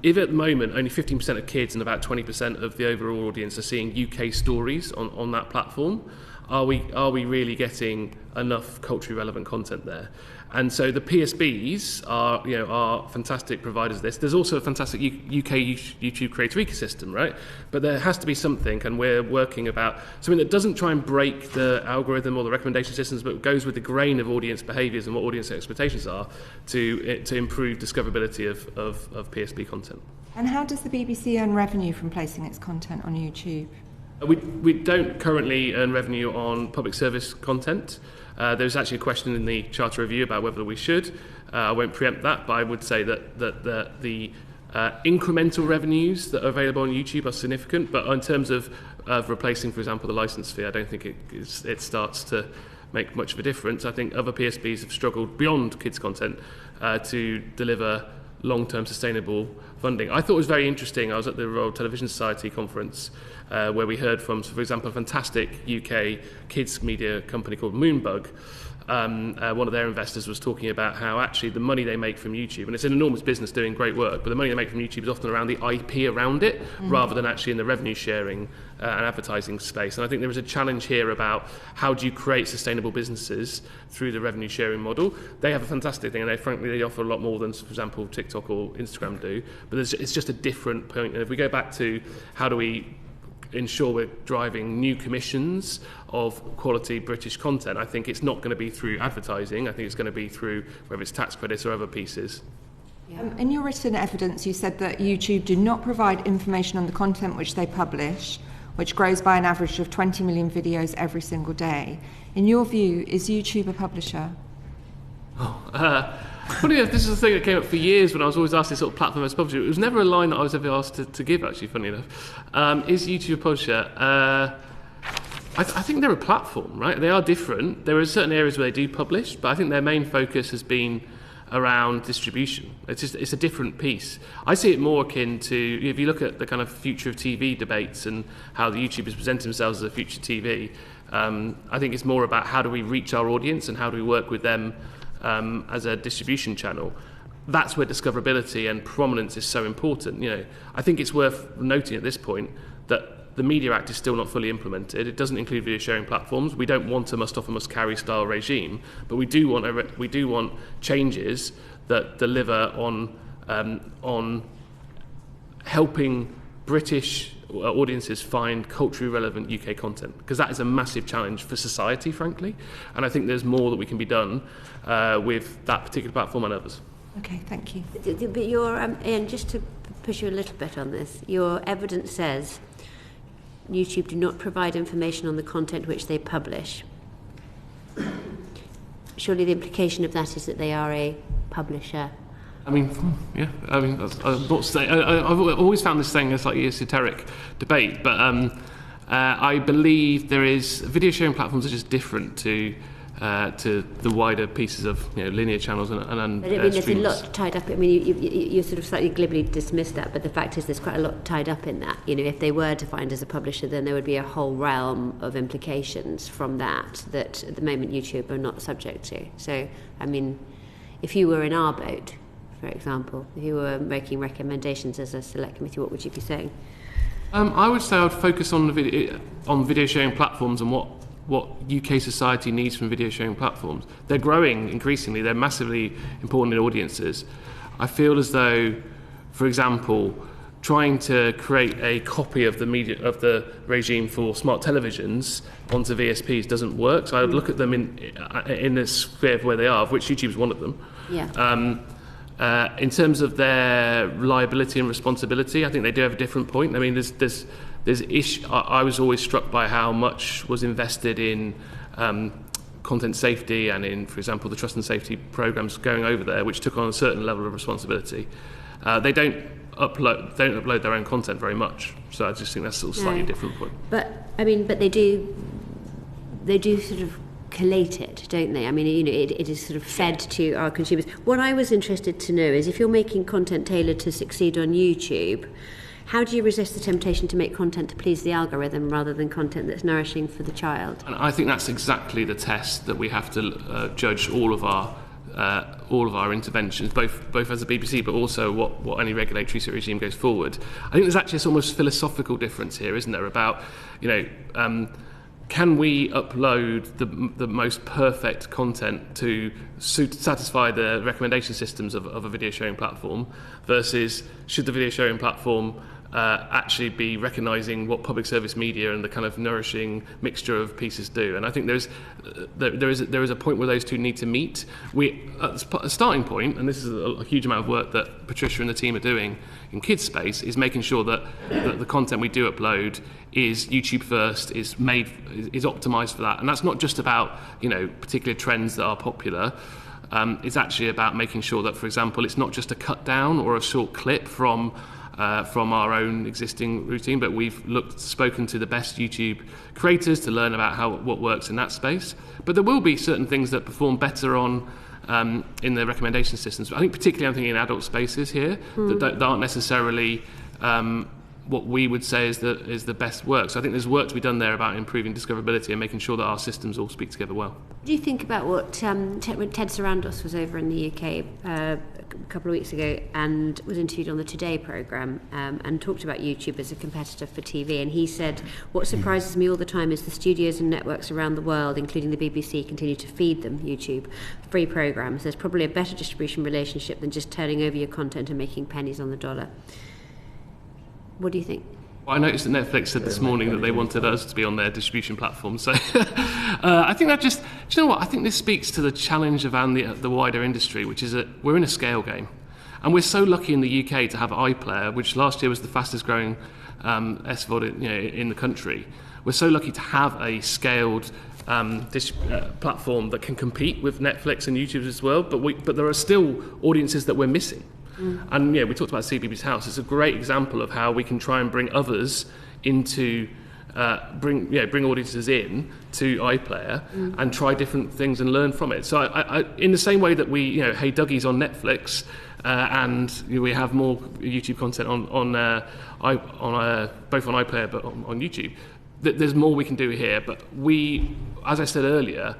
if at the moment only 15% of kids and about 20% of the overall audience are seeing UK stories on that platform, are we really getting enough culturally relevant content there? And so the PSBs are fantastic providers of this. There's also a fantastic UK YouTube creator ecosystem, right? But there has to be something, and we're working about something that doesn't try and break the algorithm or the recommendation systems, but goes with the grain of audience behaviours and what audience expectations are to improve discoverability of PSB content. And how does the BBC earn revenue from placing its content on YouTube? We don't currently earn revenue on public service content. There's actually a question in the Charter Review about whether we should. I won't preempt that, but I would say that the incremental revenues that are available on YouTube are significant, but in terms of replacing, for example, the licence fee, I don't think it starts to make much of a difference. I think other PSBs have struggled beyond kids' content to deliver long-term sustainable funding. I thought it was very interesting. I was at the Royal Television Society conference where we heard from, for example, a fantastic UK kids media company called Moonbug, one of their investors was talking about how actually the money they make from YouTube, and it's an enormous business doing great work, but the money they make from YouTube is often around the IP around it, rather than actually in the revenue sharing and advertising space. And I think there is a challenge here about how do you create sustainable businesses through the revenue sharing model. They have a fantastic thing, and they offer a lot more than, for example, TikTok or Instagram do, but it's just a different point. And if we go back to how do we ensure we're driving new commissions of quality British content, I think it's not going to be through advertising. I think it's going to be through whether it's tax credits or other pieces. In your written evidence, you said that YouTube do not provide information on the content which they publish, which grows by an average of 20 million videos every single day. In your view, is YouTube a publisher? Funny enough, this is the thing that came up for years when I was always asked this sort of platform as publisher. It was never a line that I was ever asked to give, actually, funny enough. Is YouTube a publisher? I think they're a platform, right? They are different. There are certain areas where they do publish, but I think their main focus has been around distribution. It's a different piece. I see it more akin to, if you look at the kind of future of TV debates and how the YouTubers present themselves as a future TV, I think it's more about how do we reach our audience and how do we work with them as a distribution channel. That's where discoverability and prominence is so important. I think it's worth noting at this point that the Media Act is still not fully implemented. It doesn't include video sharing platforms. We don't want a must-offer, must-carry style regime, but we do want changes that deliver on helping British audiences find culturally relevant UK content, because that is a massive challenge for society, frankly. And I think there's more that we can be done with that particular platform and others. Okay, thank you. But Iain, just to push you a little bit on this, your evidence says YouTube do not provide information on the content which they publish. Surely the implication of that is that they are a publisher. I'm not saying. I've always found this thing a slightly esoteric debate, but I believe there is video sharing platforms are just different to the wider pieces of linear channels and but there's a streams. lot tied up. I mean, you sort of slightly glibly dismissed that, but the fact is there's quite a lot tied up in that. If they were defined as a publisher, then there would be a whole realm of implications from that at the moment YouTube are not subject to. So, I mean, if you were in our boat, for example, if you were making recommendations as a select committee, what would you be saying? I would say I would focus on video sharing platforms and what UK society needs from video sharing platforms. They're growing increasingly. They're massively important in audiences. I feel as though, for example, trying to create a copy of the regime for smart televisions onto VSPs doesn't work. So I would look at them in the sphere of where they are, of which YouTube is one of them. Yeah. In terms of their liability and responsibility, I think they do have a different point. I mean, I was always struck by how much was invested in content safety and in, for example, the trust and safety programs going over there, which took on a certain level of responsibility. They don't upload their own content very much, so I just think that's sort of slightly different point. But they do sort of collate it, don't they? I mean, it is sort of fed to our consumers. What I was interested to know is if you're making content tailored to succeed on YouTube, how do you resist the temptation to make content to please the algorithm rather than content that's nourishing for the child? And I think that's exactly the test that we have to judge all of our interventions, both as a BBC, but also what any regulatory regime goes forward. I think there's actually this almost philosophical difference here, isn't there, about can we upload the most perfect content to satisfy the recommendation systems of a video sharing platform, versus should the video sharing platform actually be recognising what public service media and the kind of nourishing mixture of pieces do? And I think there is a point where those two need to meet. A starting point, and this is a huge amount of work that Patricia and the team are doing in kids space, is making sure that the content we do upload is YouTube first, is optimised for that. And that's not just about particular trends that are popular. It's actually about making sure that, for example, it's not just a cut down or a short clip from our own existing routine, but we've spoken to the best YouTube creators to learn about what works in that space. But there will be certain things that perform better in the recommendation systems. I think particularly I'm thinking in adult spaces here that aren't necessarily what we would say is the best work. So I think there's work to be done there about improving discoverability and making sure that our systems all speak together well. What do you think about what when Ted Sarandos was over in the UK a couple of weeks ago and was interviewed on the Today programme and talked about YouTube as a competitor for TV, and he said, what surprises me all the time is the studios and networks around the world, including the BBC, continue to feed them, YouTube, free programmes. There's probably a better distribution relationship than just turning over your content and making pennies on the dollar. What do you think? Well, I noticed that Netflix said this morning that they wanted us to be on their distribution platform. So I think that do you know what? I think this speaks to the challenge of the wider industry, which is that we're in a scale game. And we're so lucky in the UK to have iPlayer, which last year was the fastest growing SVOD in the country. We're so lucky to have a scaled platform that can compete with Netflix and YouTube as well. But there are still audiences that we're missing. And we talked about CBeebies House. It's a great example of how we can try and bring others into bring audiences in to iPlayer and try different things and learn from it. So I in the same way that we Hey Dougie's on Netflix and we have more YouTube content on both on iPlayer but on YouTube. There's more we can do here, but we, as I said earlier,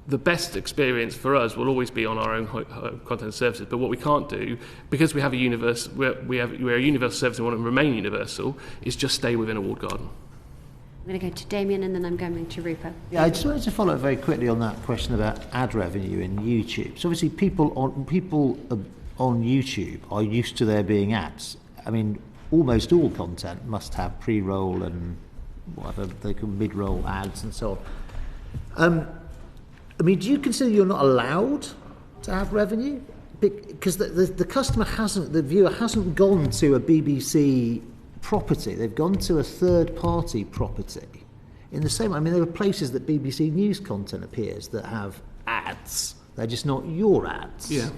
the best experience for us will always be on our own content services. But what we can't do, because we have we're a universal service and want to remain universal, is just stay within a walled garden. I'm going to go to Damien and then I'm going to Rupert. Yeah, I just wanted to follow up very quickly on that question about ad revenue in YouTube. So obviously people on YouTube are used to there being ads. I mean, almost all content must have pre-roll and whatever they call mid-roll ads and so on. I mean, do you consider you're not allowed to have revenue? Because the customer the viewer hasn't gone to a BBC property. They've gone to a third-party property. In the same way, I mean, there are places that BBC News content appears that have ads. They're just not your ads. Yeah.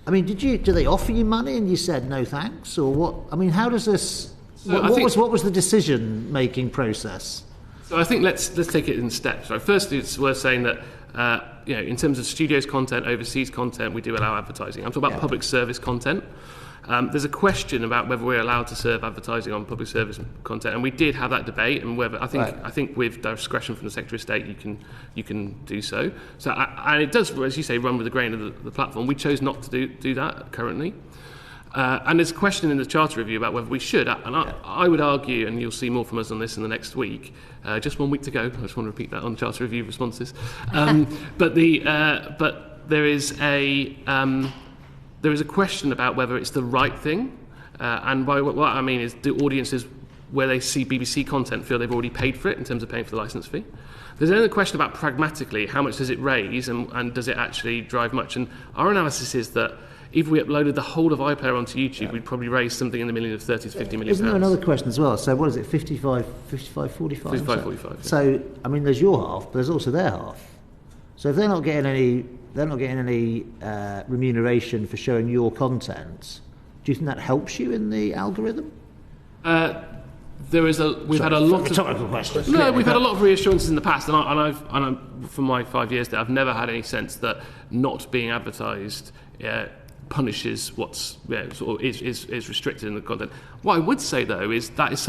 I mean, do they offer you money and you said no thanks, or what? I mean, how does this? What was the decision-making process? So I think let's take it in steps. Right. First, it's worth saying that in terms of studios content, overseas content, we do allow advertising. I'm talking about public service content. There's a question about whether we're allowed to serve advertising on public service content, and we did have that debate. And whether I think with discretion from the Secretary of State, you can do so. So and it does, as you say, run with the grain of the platform. We chose not to do that currently. And there's a question in the Charter Review about whether we should. And I would argue, and you'll see more from us on this in the next week, just 1 week to go. I just want to repeat that on Charter Review responses. But there is a question about whether it's the right thing. And by what I mean is, do audiences, where they see BBC content, feel they've already paid for it in terms of paying for the licence fee? There's then a question about pragmatically, how much does it raise and does it actually drive much? And our analysis is that if we uploaded the whole of iPlayer onto YouTube, we'd probably raise something in the million of 30 to 50 million. Isn't there another question as well? So what is it, 55, 45? 55, 45. Yeah. So, I mean, there's your half, but there's also their half. So if they're not getting any remuneration for showing your content, do you think that helps you in the algorithm? We've had a lot of reassurances in the past, and from my 5 years there, I've never had any sense that not being advertised punishes what's is restricted in the content. What I would say though is that is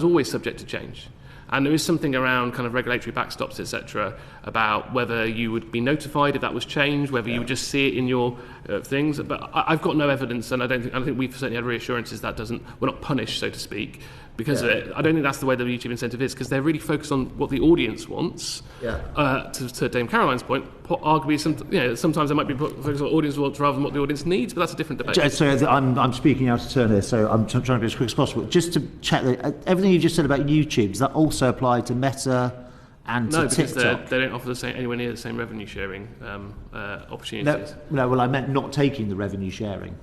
always subject to change. And there is something around kind of regulatory backstops, etc., about whether you would be notified if that was changed, whether you would just see it in your things. But I've got no evidence, and I don't think we've certainly had reassurances that we're not punished, so to speak, because of it. I don't think that's the way the YouTube incentive is, because they're really focused on what the audience wants. To Dame Caroline's point, arguably sometimes they might be focused on audience wants rather than what the audience needs, but that's a different debate. So I'm speaking out of turn here, so I'm trying to be as quick as possible. Just to check, everything you just said about YouTube, does that also apply to Meta and to TikTok? No, because they don't offer anywhere near the same revenue sharing opportunities. No, well, I meant not taking the revenue sharing.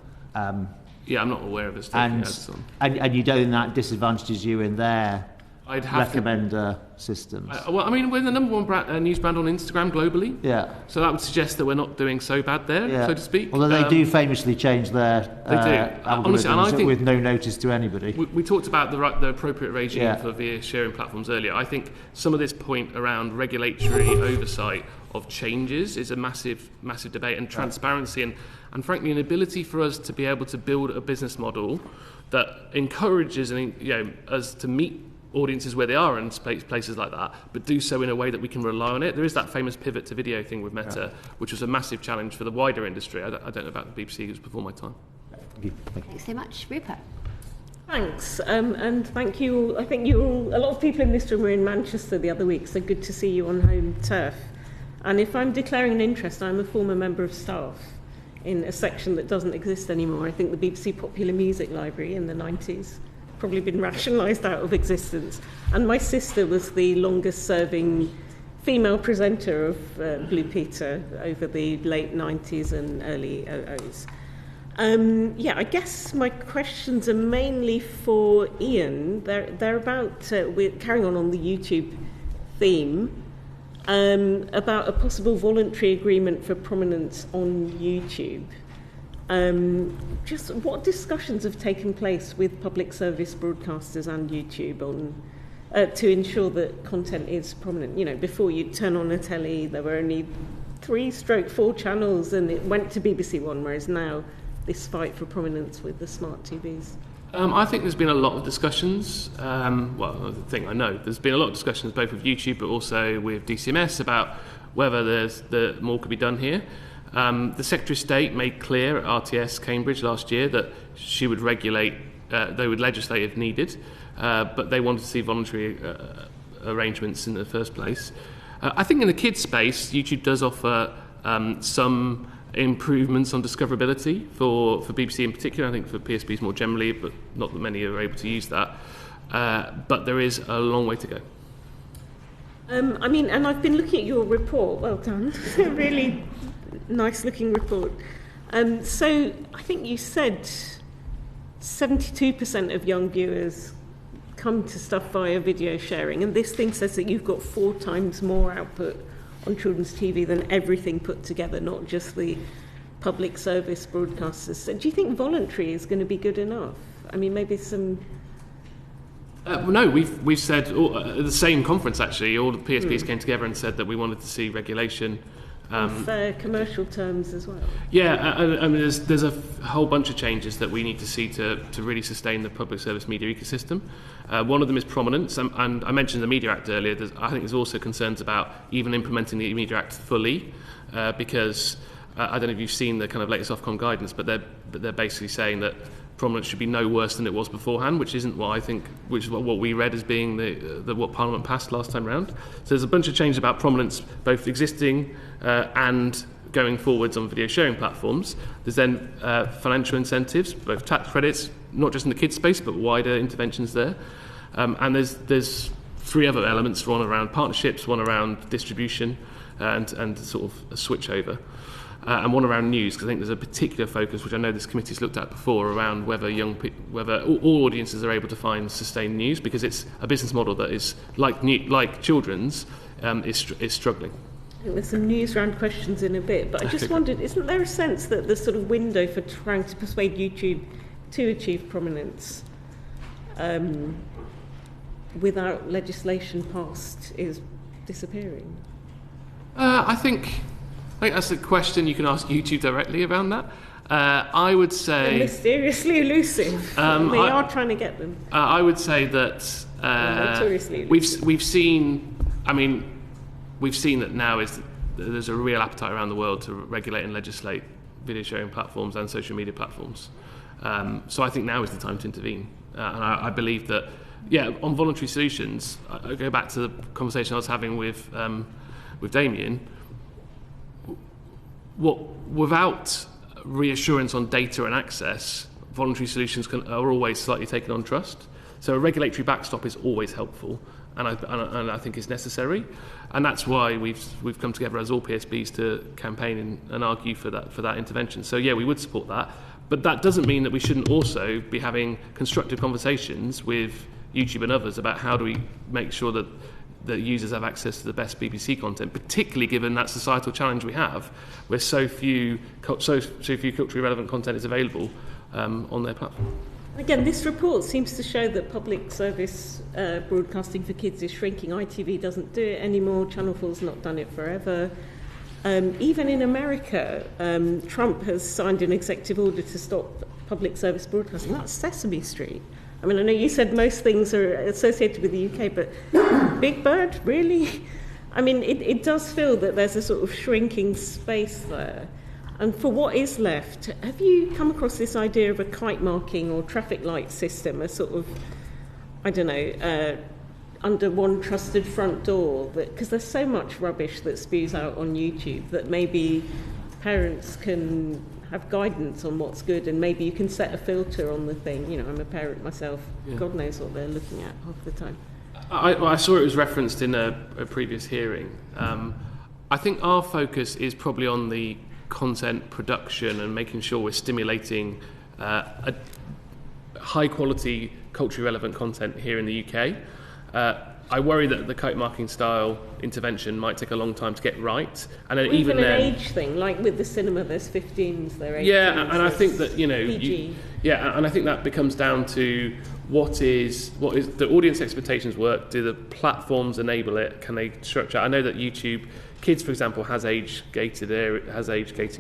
Yeah, I'm not aware of this taking ads on. And you don't think that disadvantages you in their recommender systems? Well, I mean, we're the number one news brand on Instagram globally. Yeah. So that would suggest that we're not doing so bad there, so to speak. Although they do famously change their algorithms honestly, and I think with no notice to anybody. We talked about the appropriate regime for video sharing platforms earlier. I think some of this point around regulatory oversight of changes is a massive debate, and transparency and frankly an ability for us to be able to build a business model that encourages us to meet audiences where they are in places like that, but do so in a way that we can rely on it. There is that famous pivot to video thing with Meta, which was a massive challenge for the wider industry. I don't know about the BBC, it was before my time. Thank you. Thanks so much. Rupert. Thanks, and thank you all. I think a lot of people in this room were in Manchester the other week, so good to see you on home turf. And if I'm declaring an interest, I'm a former member of staff in a section that doesn't exist anymore. I think the BBC Popular Music Library in the 90s probably been rationalised out of existence. And my sister was the longest serving female presenter of Blue Peter over the late 90s and early 00s. I guess my questions are mainly for Iain. They're about, we're carrying on the YouTube theme, about a possible voluntary agreement for prominence on YouTube. Just what discussions have taken place with public service broadcasters and YouTube on to ensure that content is prominent? You know, before you turn on a telly, there were only 3/4 channels, and it went to BBC One, whereas now this fight for prominence with the smart TVs. I think there's been a lot of discussions. The thing I know, there's been a lot of discussions both with YouTube but also with DCMS about whether more could be done here. The Secretary of State made clear at RTS Cambridge last year that she would regulate, they would legislate if needed, but they wanted to see voluntary arrangements in the first place. I think in the kids space, YouTube does offer some improvements on discoverability for BBC in particular. I think for PSBs more generally, but not that many are able to use that. But there is a long way to go. And I've been looking at your report. Well done. A really nice looking report. So I think you said 72% of young viewers come to stuff via video sharing, and this thing says that you've got 4 times more output on children's TV than everything put together, not just the public service broadcasters. So do you think voluntary is going to be good enough? I mean, maybe some... No, we've said, at the same conference actually, all the PSBs came together and said that we wanted to see regulation. Fair commercial terms as well. Yeah, I mean, there's a whole bunch of changes that we need to see to really sustain the public service media ecosystem. One of them is prominence, and I mentioned the Media Act earlier. I think there's also concerns about even implementing the Media Act fully, because I don't know if you've seen the kind of latest Ofcom guidance, but they're basically saying that prominence should be no worse than it was beforehand, which isn't what I think, which is what we read as being what Parliament passed last time round. So there's a bunch of changes about prominence, both existing and going forwards on video sharing platforms. There's then financial incentives, both tax credits, not just in the kids space, but wider interventions there. And there's 3 other elements, one around partnerships, one around distribution, and sort of a switch over. And one around news, because I think there's a particular focus, which I know this committee's looked at before, around whether whether all audiences are able to find sustained news, because it's a business model that is like children's is struggling. I think there's some news round questions in a bit, but I just wondered, isn't there a sense that the sort of window for trying to persuade YouTube to achieve prominence without legislation passed is disappearing? I think that's a question you can ask YouTube directly around that. I would say... They're mysteriously elusive. They are trying to get them. I would say that notoriously we've seen... We've seen that now there's a real appetite around the world to regulate and legislate video sharing platforms and social media platforms. So I think now is the time to intervene. And I believe that, on voluntary solutions, I go back to the conversation I was having with Damien. Without reassurance on data and access, voluntary solutions are always slightly taken on trust. So a regulatory backstop is always helpful, and I think is necessary, and that's why we've come together as all PSBs to campaign and argue for that intervention. So we would support that, but that doesn't mean that we shouldn't also be having constructive conversations with YouTube and others about how do we make sure that users have access to the best BBC content, particularly given that societal challenge we have, where so few culturally relevant content is available on their platform. Again, this report seems to show that public service broadcasting for kids is shrinking. ITV doesn't do it anymore. Channel 4's not done it forever. Even in America, Trump has signed an executive order to stop public service broadcasting. That's Sesame Street. I mean, I know you said most things are associated with the UK, but Big Bird, really? I mean, it does feel that there's a sort of shrinking space there. And for what is left, have you come across this idea of a kite marking or traffic light system, a sort of, I don't know, under one trusted front door? Because there's so much rubbish that spews out on YouTube that maybe parents can have guidance on what's good, and maybe you can set a filter on the thing. You know, I'm a parent myself. Yeah. God knows what they're looking at half the time. I saw it was referenced in a previous hearing. I think our focus is probably on the content production and making sure we're stimulating a high quality culturally relevant content here in the UK. I worry that the kite marking style intervention might take a long time to get right, and then even then, an age thing, like with the cinema, there's 15s, there 18s. Yeah, and I think that PG. And I think that becomes down to what is the audience expectations work? Do the platforms enable it? Can they structure? I know that YouTube Kids, for example, has age gating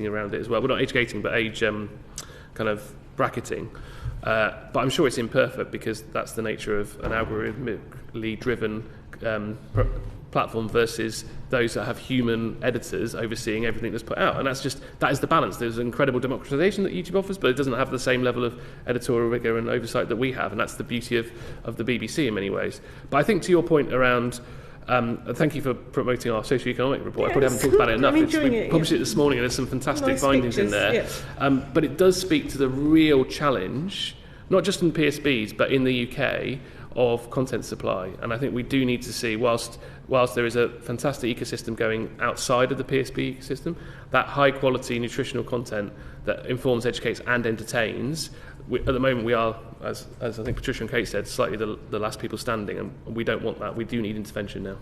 around it as well. Well, not age gating, but age kind of bracketing. But I'm sure it's imperfect because that's the nature of an algorithmically driven platform versus those that have human editors overseeing everything that's put out. And that is the balance. There's an incredible democratization that YouTube offers, but it doesn't have the same level of editorial rigor and oversight that we have. And that's the beauty of the BBC in many ways. But I think to your point around, thank you for promoting our socioeconomic report. I probably haven't talked about it enough. We published it this morning and there's some fantastic findings in there. Yeah. But it does speak to the real challenge, not just in PSBs, but in the UK, of content supply. And I think we do need to see, whilst there is a fantastic ecosystem going outside of the PSB ecosystem, that high quality nutritional content that informs, educates and entertains, at the moment we are, as I think Patricia and Kate said, slightly the last people standing, and we don't want that. We do need intervention now.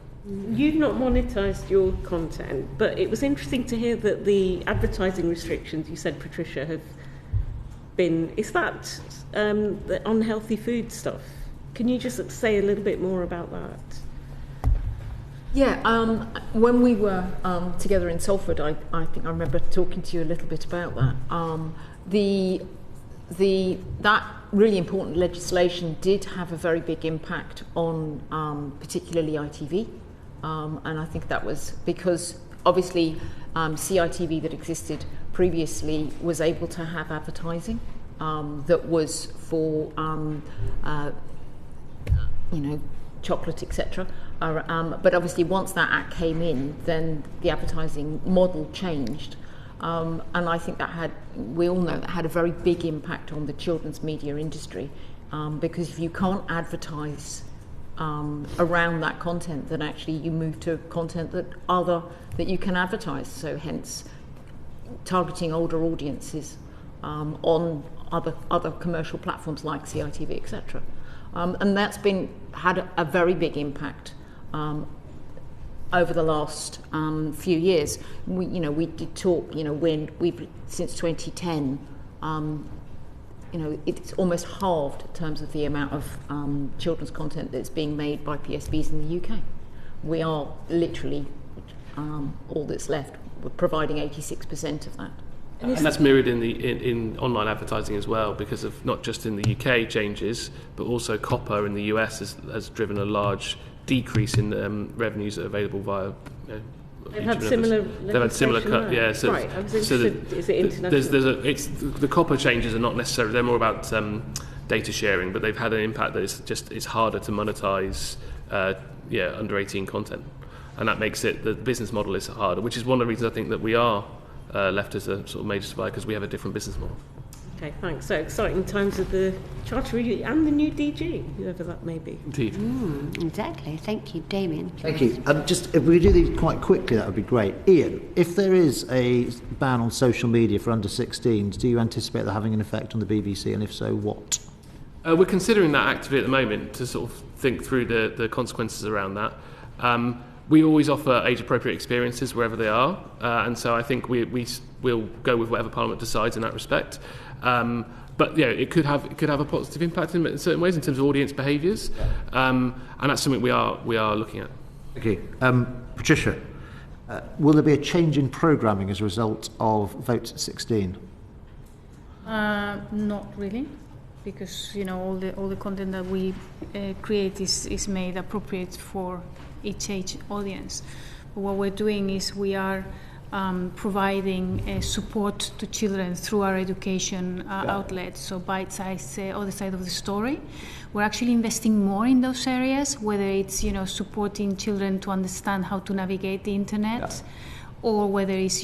You've not monetised your content, but it was interesting to hear that the advertising restrictions, you said, Patricia, have been, is that the unhealthy food stuff? Can you just say a little bit more about that? Yeah, when we were together in Salford, I think I remember talking to you a little bit about that. That really important legislation did have a very big impact on particularly ITV, and I think that was because obviously CITV that existed previously was able to have advertising that was for chocolate, etc. But obviously once that act came in, then the advertising model changed. And I think we all know that had a very big impact on the children's media industry, because if you can't advertise around that content, then actually you move to content that you can advertise. So hence targeting older audiences on other commercial platforms like CITV, etc. And that's had a very big impact over the last few years. We did talk. When we've since 2010, it's almost halved in terms of the amount of children's content that's being made by PSBs in the UK. We are literally all that's left. We're providing 86% of that. And that's mirrored in online advertising as well, because of not just in the UK changes, but also copper in the US has driven a large decrease in revenues that are available via. They've had similar cut, yeah. So, right. I was interested. Is it international? The copper changes are not necessarily. They're more about data sharing, but they've had an impact that it's harder to monetize under 18 content, and that makes the business model is harder, which is one of the reasons I think that we are left as a sort of major supplier, because we have a different business model. Okay, thanks. So exciting times of the Charter Review and the new DG, whoever that may be. Indeed. Exactly. Thank you, Damien. Thank you. Just if we do these quite quickly, that would be great. Iain, if there is a ban on social media for under 16s, do you anticipate that having an effect on the BBC, and if so, what? We're considering that actively at the moment to sort of think through the consequences around that. We always offer age-appropriate experiences wherever they are, and so I think we'll go with whatever Parliament decides in that respect. But yeah, it could have a positive impact in certain ways in terms of audience behaviours, and that's something we are looking at. Thank you. Patricia, will there be a change in programming as a result of Vote 16? Not really, because all the content that we create is made appropriate for each age audience. But what we're doing is we are providing support to children through our education outlets, so bite-sized other side of the story. We're actually investing more in those areas, whether it's supporting children to understand how to navigate the internet, or whether it's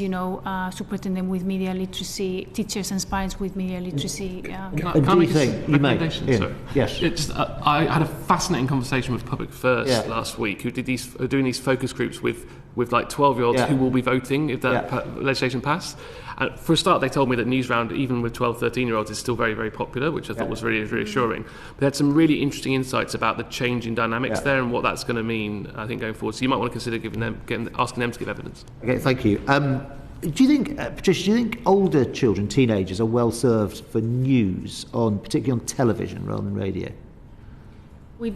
supporting them with media literacy, teachers and parents with media literacy. Can I make a recommendation? Sorry. Yes. I had a fascinating conversation with Public First last week, who are doing these focus groups with like 12-year-olds who will be voting if that legislation passed. And for a start, they told me that Newsround, even with 12, 13-year-olds, is still very, very popular, which I thought was really reassuring. They had some really interesting insights about the change in dynamics there and what that's going to mean, I think, going forward. So you might want to consider asking them to give evidence. Okay, thank you. Do you think, Patricia, older children, teenagers, are well served for news, particularly on television rather than radio? We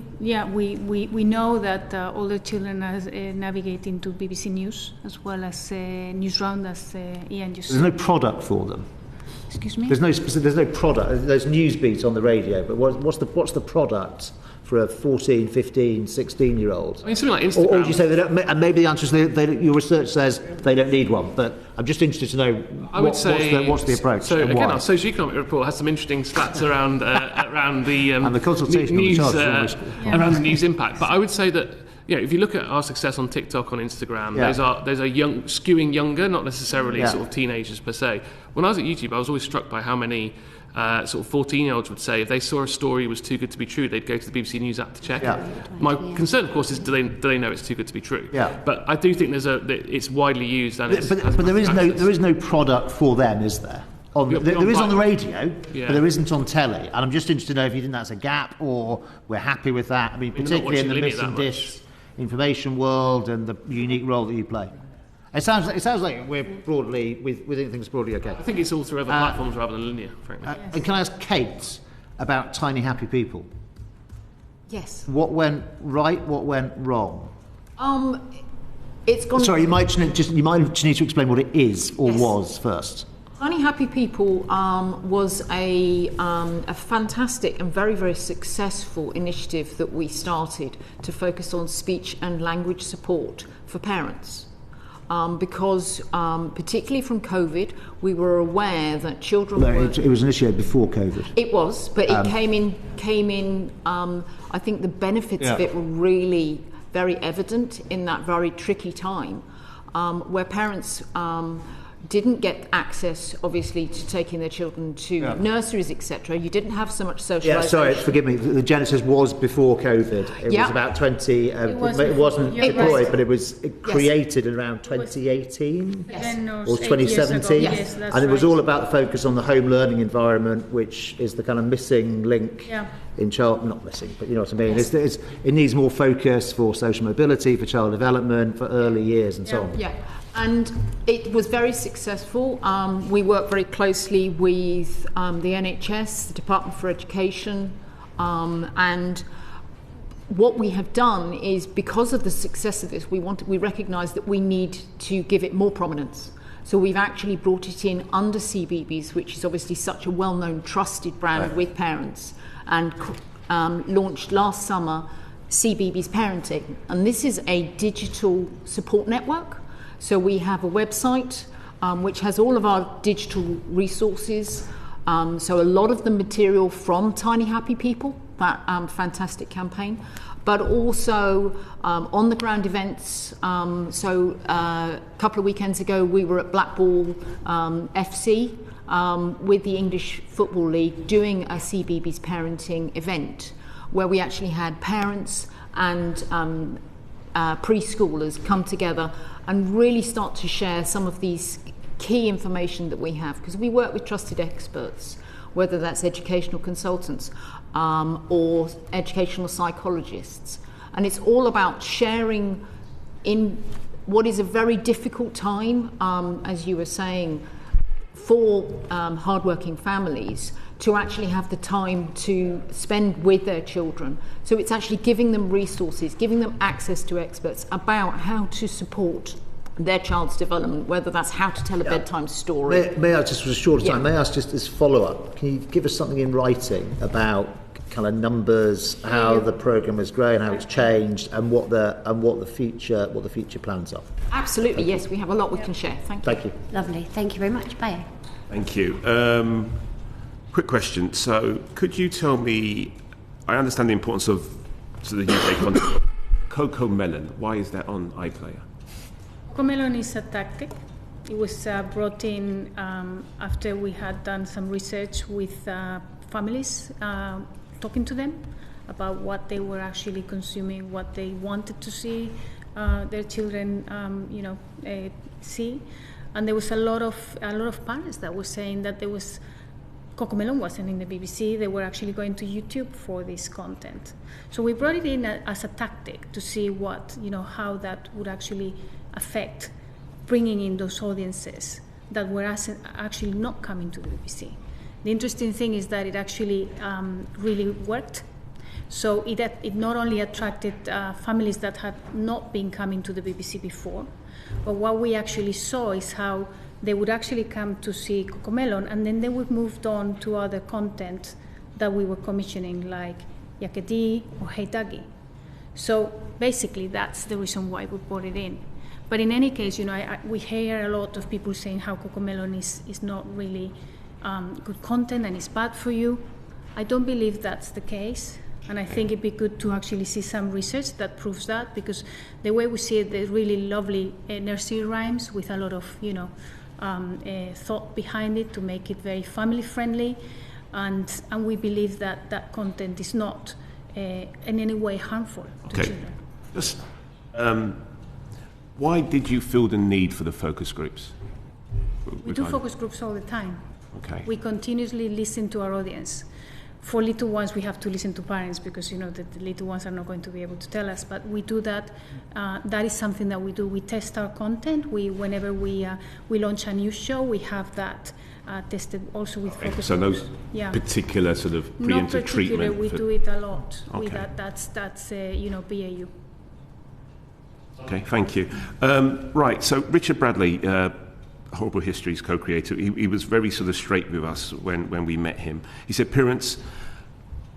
know that older children are navigating to BBC News as well as Newsround, as Iain just said. There's no product for them. Excuse me? There's no product. There's news beats on the radio, but what's the product for a 14, 15, 16-year-old? I mean, something like Instagram. Or do you say they don't? And maybe the answer is your research says they don't need one. But I'm just interested to know what's the approach. So and again, why? our socioeconomic report has some interesting stats around the and the consultation news around the news impact. But I would say that if you look at our success on TikTok, on Instagram, those are young, skewing younger, not necessarily sort of teenagers per se. When I was at YouTube, I was always struck by how many sort of 14-year-olds would say if they saw a story was too good to be true, they'd go to the BBC News app to check. My concern, of course, is do they know it's too good to be true? But I do think it's widely used, and but there is no product for them, is there? There is on the radio, but there isn't on telly. And I'm just interested to know if you think that's a gap or we're happy with that. I mean, particularly in the miss and dish information world and the unique role that you play. It sounds like we think things broadly okay. I think it's all through other platforms rather than linear, frankly. And can I ask Kate about Tiny Happy People? Yes. What went right? What went wrong? It's gone. Sorry, you might need to explain what it is or was first. Tiny Happy People was a fantastic and very, very successful initiative that we started to focus on speech and language support for parents. Because particularly from COVID, we were aware that children it was initiated before COVID. It was, but it came in. I think the benefits of it were really very evident in that very tricky time, where parents didn't get access, obviously, to taking their children to nurseries, etc. You didn't have so much socialisation. Yeah, sorry, forgive me. The genesis was before COVID. It was about 20. It wasn't deployed, but it was created around 2018 or 2017. Yes, and it was all about the focus on the home learning environment, which is the kind of missing link in child. Not missing, but you know what I mean. Yes. It needs more focus for social mobility, for child development, for early years, and so on. Yeah. And it was very successful. We work very closely with the NHS, the Department for Education, and what we have done is, because of the success of this, we recognise that we need to give it more prominence. So we've actually brought it in under CBeebies, which is obviously such a well-known, trusted brand with parents, and launched last summer CBeebies Parenting. And this is a digital support network. So we have a website which has all of our digital resources. So a lot of the material from Tiny Happy People, that fantastic campaign, but also on-the-ground events. So a couple of weekends ago, we were at Blackball FC with the English Football League doing a CBeebies Parenting event, where we actually had parents and preschoolers come together and really start to share some of these key information that we have, because we work with trusted experts. whether that's educational consultants or educational psychologists. And it's all about sharing in what is a very difficult time, as you were saying, for hardworking families to actually have the time to spend with their children. So it's actually giving them resources, giving them access to experts about how to support their child's development, whether that's how to tell a bedtime story. May I just, for a short time, may I ask just as follow-up, can you give us something in writing about kind of numbers, how the programme has grown, how it's changed, and what the future plans are? Absolutely, yes, we have a lot we can share. Thank you. Lovely. Thank you very much. Bye. Thank you. Quick question. So, could you tell me? I understand the importance of the UK content. Coco Melon. Why is that on iPlayer? Coco Melon is a tactic. It was brought in after we had done some research with families, talking to them about what they were actually consuming, what they wanted to see their children, see. And there was a lot of parents that were saying that there was Coco Melon wasn't in the BBC. They were actually going to YouTube for this content. So we brought it in as a tactic to see how that would actually affect bringing in those audiences that were actually not coming to the BBC. The interesting thing is that it actually really worked. So it not only attracted families that had not been coming to the BBC before, but what we actually saw is how they would actually come to see Coco Melon, and then they would move on to other content that we were commissioning, like Yaketi or Hey Dagi. So basically, that's the reason why we brought it in. But in any case, we hear a lot of people saying how Coco Melon is not really good content and it's bad for you. I don't believe that's the case. And I think it'd be good to actually see some research that proves that, because the way we see it, there's really lovely nursery rhymes with a lot of, thought behind it to make it very family friendly. And we believe that that content is not in any way harmful to children. Just, why did you feel the need for the focus groups? We do focus groups all the time. Okay. We continuously listen to our audience. For little ones, we have to listen to parents because the little ones are not going to be able to tell us. But we do that. That is something that we do. We test our content. Whenever we launch a new show, we have that tested also with focus so groups. No particular sort of preemptive treatment. We do it a lot. Okay. That's BAU. Okay, thank you. Right, so Richard Bradley, Horrible Histories co-creator, he was very sort of straight with us when we met him. He said parents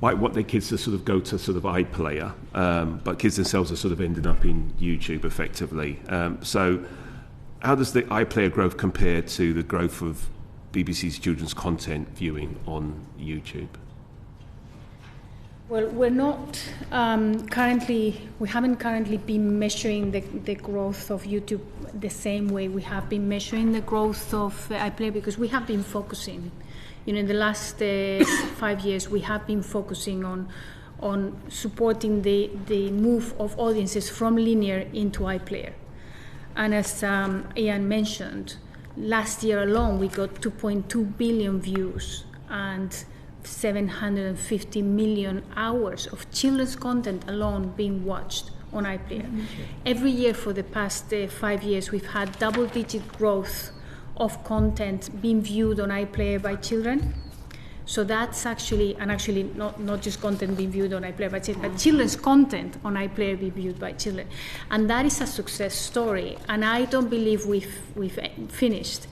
might want their kids to sort of go to sort of iPlayer, but kids themselves are sort of ending up in YouTube effectively. So how does the iPlayer growth compare to the growth of BBC's children's content viewing on YouTube? Well, we're not we haven't currently been measuring the growth of YouTube the same way we have been measuring the growth of iPlayer, because we have been focusing. In the last 5 years, we have been focusing on supporting the move of audiences from linear into iPlayer. And as Iain mentioned, last year alone, we got 2.2 billion views and 750 million hours of children's content alone being watched on iPlayer. Mm-hmm. Every year for the past 5 years, we've had double-digit growth of content being viewed on iPlayer by children. So that's actually not just content being viewed on iPlayer by children, but children's content on iPlayer being viewed by children. And that is a success story. And I don't believe we've finished.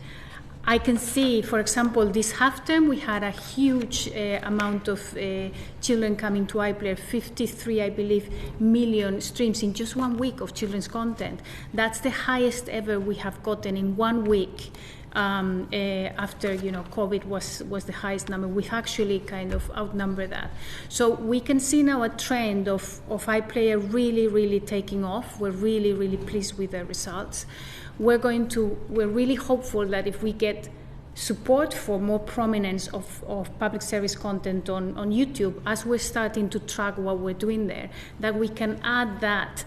I can see, for example, this half term we had a huge amount of children coming to iPlayer, 53, I believe, million streams in just 1 week of children's content. That's the highest ever we have gotten in 1 week. After COVID was the highest number. We've actually kind of outnumbered that. So we can see now a trend of iPlayer really, really taking off. We're really, really pleased with the results. We're really hopeful that if we get support for more prominence of public service content on YouTube, as we're starting to track what we're doing there, that we can add that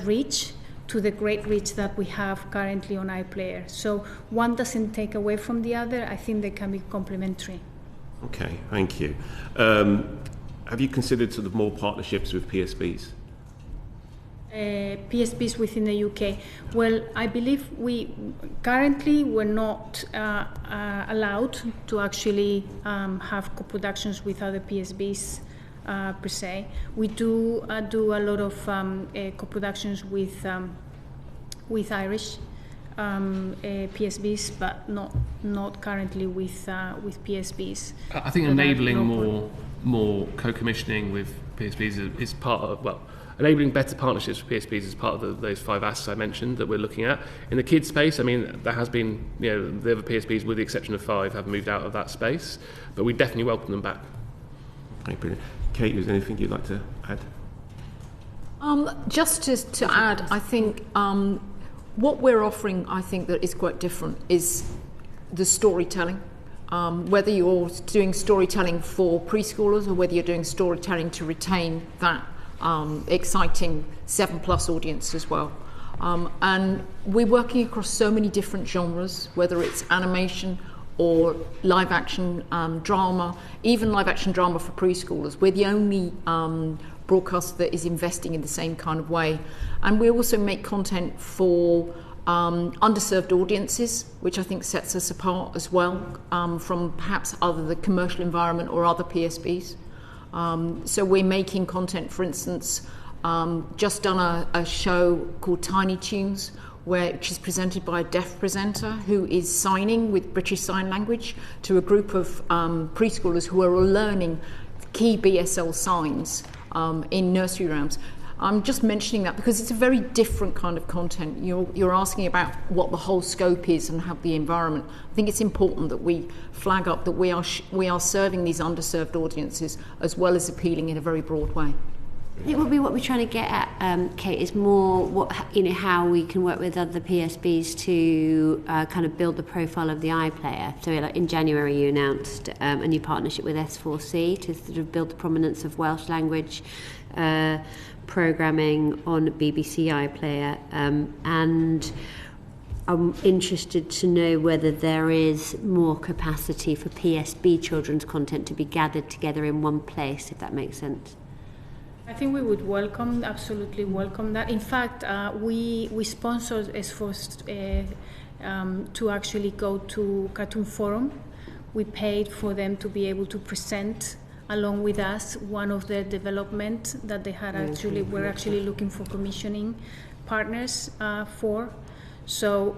reach to the great reach that we have currently on iPlayer. So one doesn't take away from the other. I think they can be complementary. Okay, thank you. Have you considered sort of more partnerships with PSBs? PSBs within the UK. Well, I believe we're not allowed to actually have co-productions with other PSBs per se. We do a lot of co-productions with Irish PSBs, but not currently with PSBs. I think enabling more co-commissioning with PSBs is part of, well, enabling better partnerships with PSBs is part of those 5 asks I mentioned that we're looking at. In the kids space, I mean, there has been, the other PSBs, with the exception of 5, have moved out of that space, but we definitely welcome them back. Okay, brilliant. Kate, is there anything you'd like to add? Just to add, I think what we're offering, I think that is quite different, is the storytelling. Whether you're doing storytelling for preschoolers or whether you're doing storytelling to retain that exciting 7+ audience as well. And we're working across so many different genres, whether it's animation or live action drama, even live action drama for preschoolers. We're the only broadcaster that is investing in the same kind of way. And we also make content for underserved audiences, which I think sets us apart as well from perhaps either the commercial environment or other PSBs. So we're making content, for instance, just done a show called Tiny Tunes, which is presented by a deaf presenter who is signing with British Sign Language to a group of preschoolers who are learning key BSL signs in nursery rhymes. I'm just mentioning that because it's a very different kind of content. You're asking about what the whole scope is and how the environment. I think it's important that we flag up that we are serving these underserved audiences as well as appealing in a very broad way. I think what we're trying to get at, Kate, is more how we can work with other PSBs to kind of build the profile of the iPlayer. So, like in January, you announced a new partnership with S4C to sort of build the prominence of Welsh language programming on BBC iPlayer, and I'm interested to know whether there is more capacity for PSB children's content to be gathered together in one place, if that makes sense. I think we would absolutely welcome that. In fact, we sponsored S4 to actually go to Cartoon Forum. We paid for them to be able to present along with us one of the development that they had we're actually looking for commissioning partners for. So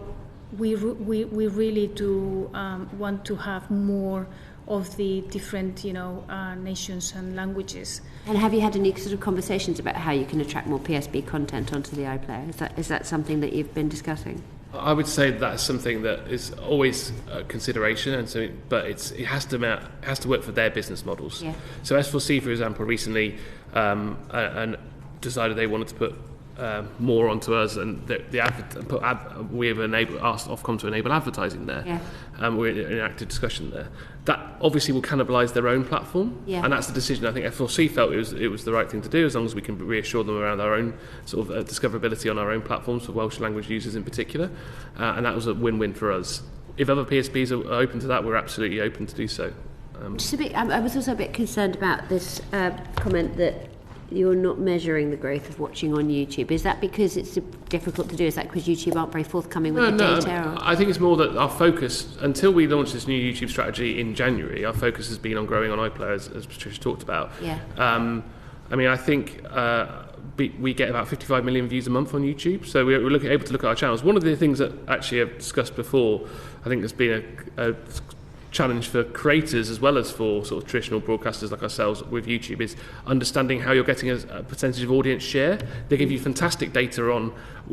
we really do want to have more of the different nations and languages. And have you had any sort of conversations about how you can attract more PSB content onto the iPlayer? Is that something that you've been discussing? I would say that's something that is always a consideration, but it has to work for their business models. Yeah. So S4C, for example, recently and decided they wanted to put more onto us, and we have asked Ofcom to enable advertising there. Yeah. We're in active discussion there. That obviously will cannibalise their own platform, and that's the decision I think F4C felt it was the right thing to do, as long as we can reassure them around our own sort of discoverability on our own platforms for Welsh language users in particular, and that was a win-win for us. If other PSBs are open to that, we're absolutely open to do so. I was also a bit concerned about this comment that you're not measuring the growth of watching on YouTube. Is that because it's difficult to do? Is that because YouTube aren't very forthcoming with the data? I think it's more that our focus, until we launched this new YouTube strategy in January, our focus has been on growing on iPlayer, as Patricia talked about. Yeah. I think we get about 55 million views a month on YouTube, so we're able to look at our channels. One of the things that actually I've discussed before, I think there's been a challenge for creators as well as for sort of traditional broadcasters like ourselves with YouTube, is understanding how you're getting a percentage of audience share. They give you fantastic data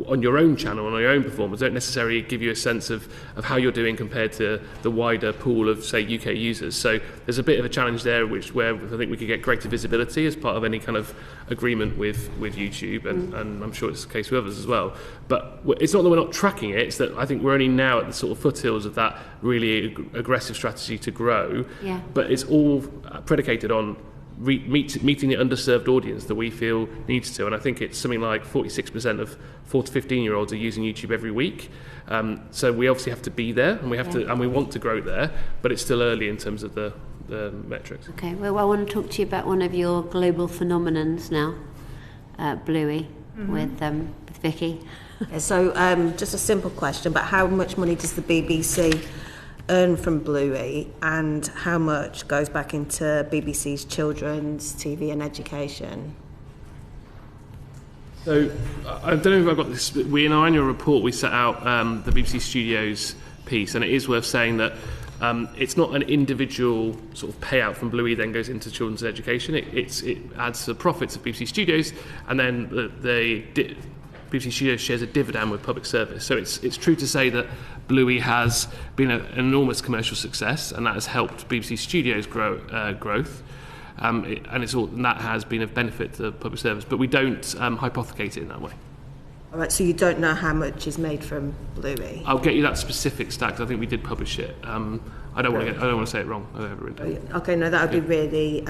on your own channel and on your own performance, don't necessarily give you a sense of how you're doing compared to the wider pool of, say, UK users. So there's a bit of a challenge there where I think we could get greater visibility as part of any kind of agreement with YouTube, and I'm sure it's the case with others as well. But it's not that we're not tracking it, it's that I think we're only now at the sort of foothills of that really aggressive strategy to grow. Yeah. But it's all predicated on meeting the underserved audience that we feel needs to, and I think it's something like 46% of 4 to 15-year-olds are using YouTube every week. So we obviously have to be there, and we have to, and we want to grow there, but it's still early in terms of the the metrics. Okay, well, I want to talk to you about one of your global phenomenons now, Bluey, with Vicky. Yeah, so just a simple question, but how much money does the BBC earn from Bluey, and how much goes back into BBC's children's TV and education? So I don't know if I've got this. In our annual report, we set out the BBC Studios piece, and it is worth saying that it's not an individual sort of payout from Bluey then goes into children's education. It adds to the profits of BBC Studios, and then BBC Studios shares a dividend with public service. So it's true to say that Bluey has been an enormous commercial success, and that has helped BBC Studios growth. And that has been of benefit to the public service, but we don't hypothecate it in that way. All right, so you don't know how much is made from Bluey? I'll get you that specific stat, 'cause I think we did publish it. I don't want to say it wrong. Okay, no, that would be really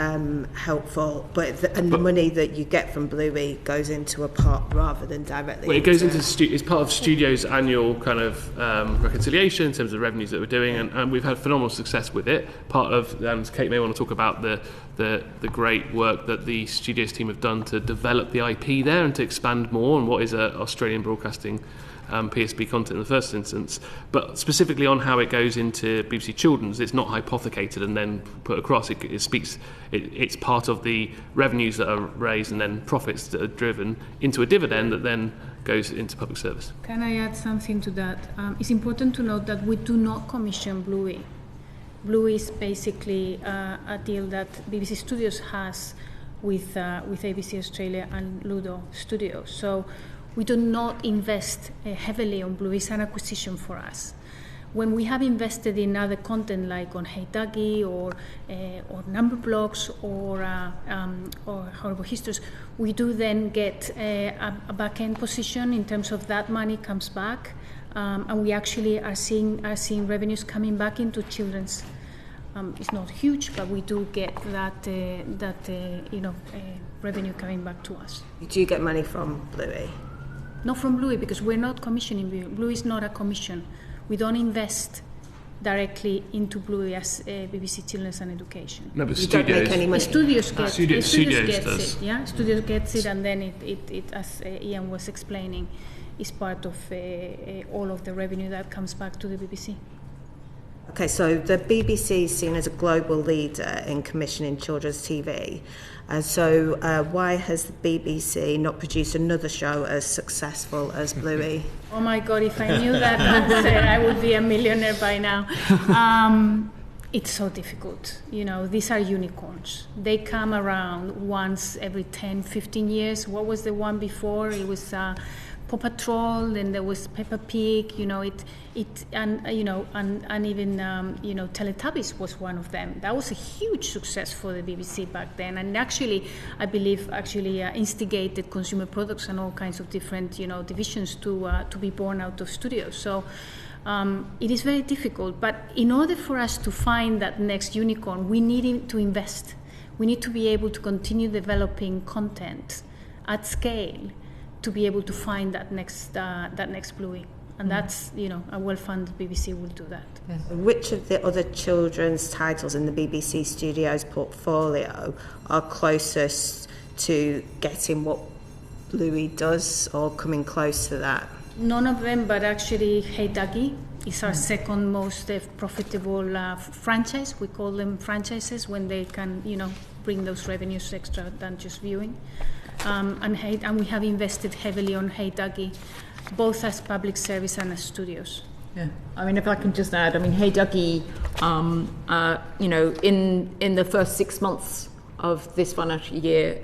helpful. But the money that you get from Bluey goes into a pot rather than directly. Well, it goes into it's part of Studio's annual kind of reconciliation in terms of the revenues that we're doing, and we've had phenomenal success with it. Part of Kate may want to talk about the great work that the Studios team have done to develop the IP there and to expand more on what is Australian broadcasting PSB content in the first instance, but specifically on how it goes into BBC Children's, it's not hypothecated and then put across. It's part of the revenues that are raised and then profits that are driven into a dividend that then goes into public service. Can I add something to that? It's important to note that we do not commission Bluey. Bluey is basically a deal that BBC Studios has with ABC Australia and Ludo Studios. So we do not invest heavily on Bluey. It's an acquisition for us. When we have invested in other content like on Hey Ducky or Number Blocks or Horrible Histories, we do then get a back-end position in terms of that money comes back, and we actually are seeing revenues coming back into children's. It's not huge, but we do get that revenue coming back to us. Do you get money from Bluey? Not from Bluey, because we're not commissioning Bluey. Bluey is not a commission. We don't invest directly into Bluey as BBC Children's and Education. No, but you don't make any money. Studios gets does. it. Yeah, Studios gets it, and then it as Iain was explaining, is part of all of the revenue that comes back to the BBC. Okay, so the BBC is seen as a global leader in commissioning children's TV. And so why has the BBC not produced another show as successful as Bluey? Oh my God, if I knew that answer, I would be a millionaire by now. It's so difficult. These are unicorns. They come around once every 10, 15 years. What was the one before? It was Paw Patrol, then there was Peppa Pig, and even Teletubbies was one of them. That was a huge success for the BBC back then, and actually, I believe, instigated consumer products and all kinds of different, divisions to be born out of studios. So it is very difficult, but in order for us to find that next unicorn, we need to invest. We need to be able to continue developing content at scale to be able to find that next Bluey, and that's a well-funded BBC will do that. Yes. Which of the other children's titles in the BBC Studios portfolio are closest to getting what Bluey does, or coming close to that? None of them, but actually Hey Ducky is our second most profitable franchise. We call them franchises when they can bring those revenues extra than just viewing. And we have invested heavily on Hey Ducky, both as public service and as studios. Yeah, if I can just add, Hey Ducky, in the first 6 months of this financial year,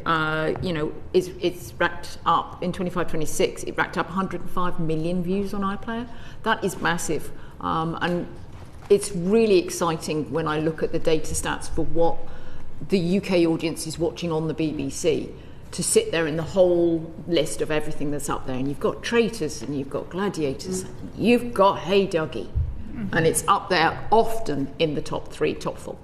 it's racked up in 25-26. It racked up 105 million views on iPlayer. That is massive, and it's really exciting when I look at the data stats for what the UK audience is watching on the BBC. To sit there in the whole list of everything that's up there, and you've got Traitors, and you've got Gladiators, and you've got Hey Ducky, and it's up there often in the top 3, top 4,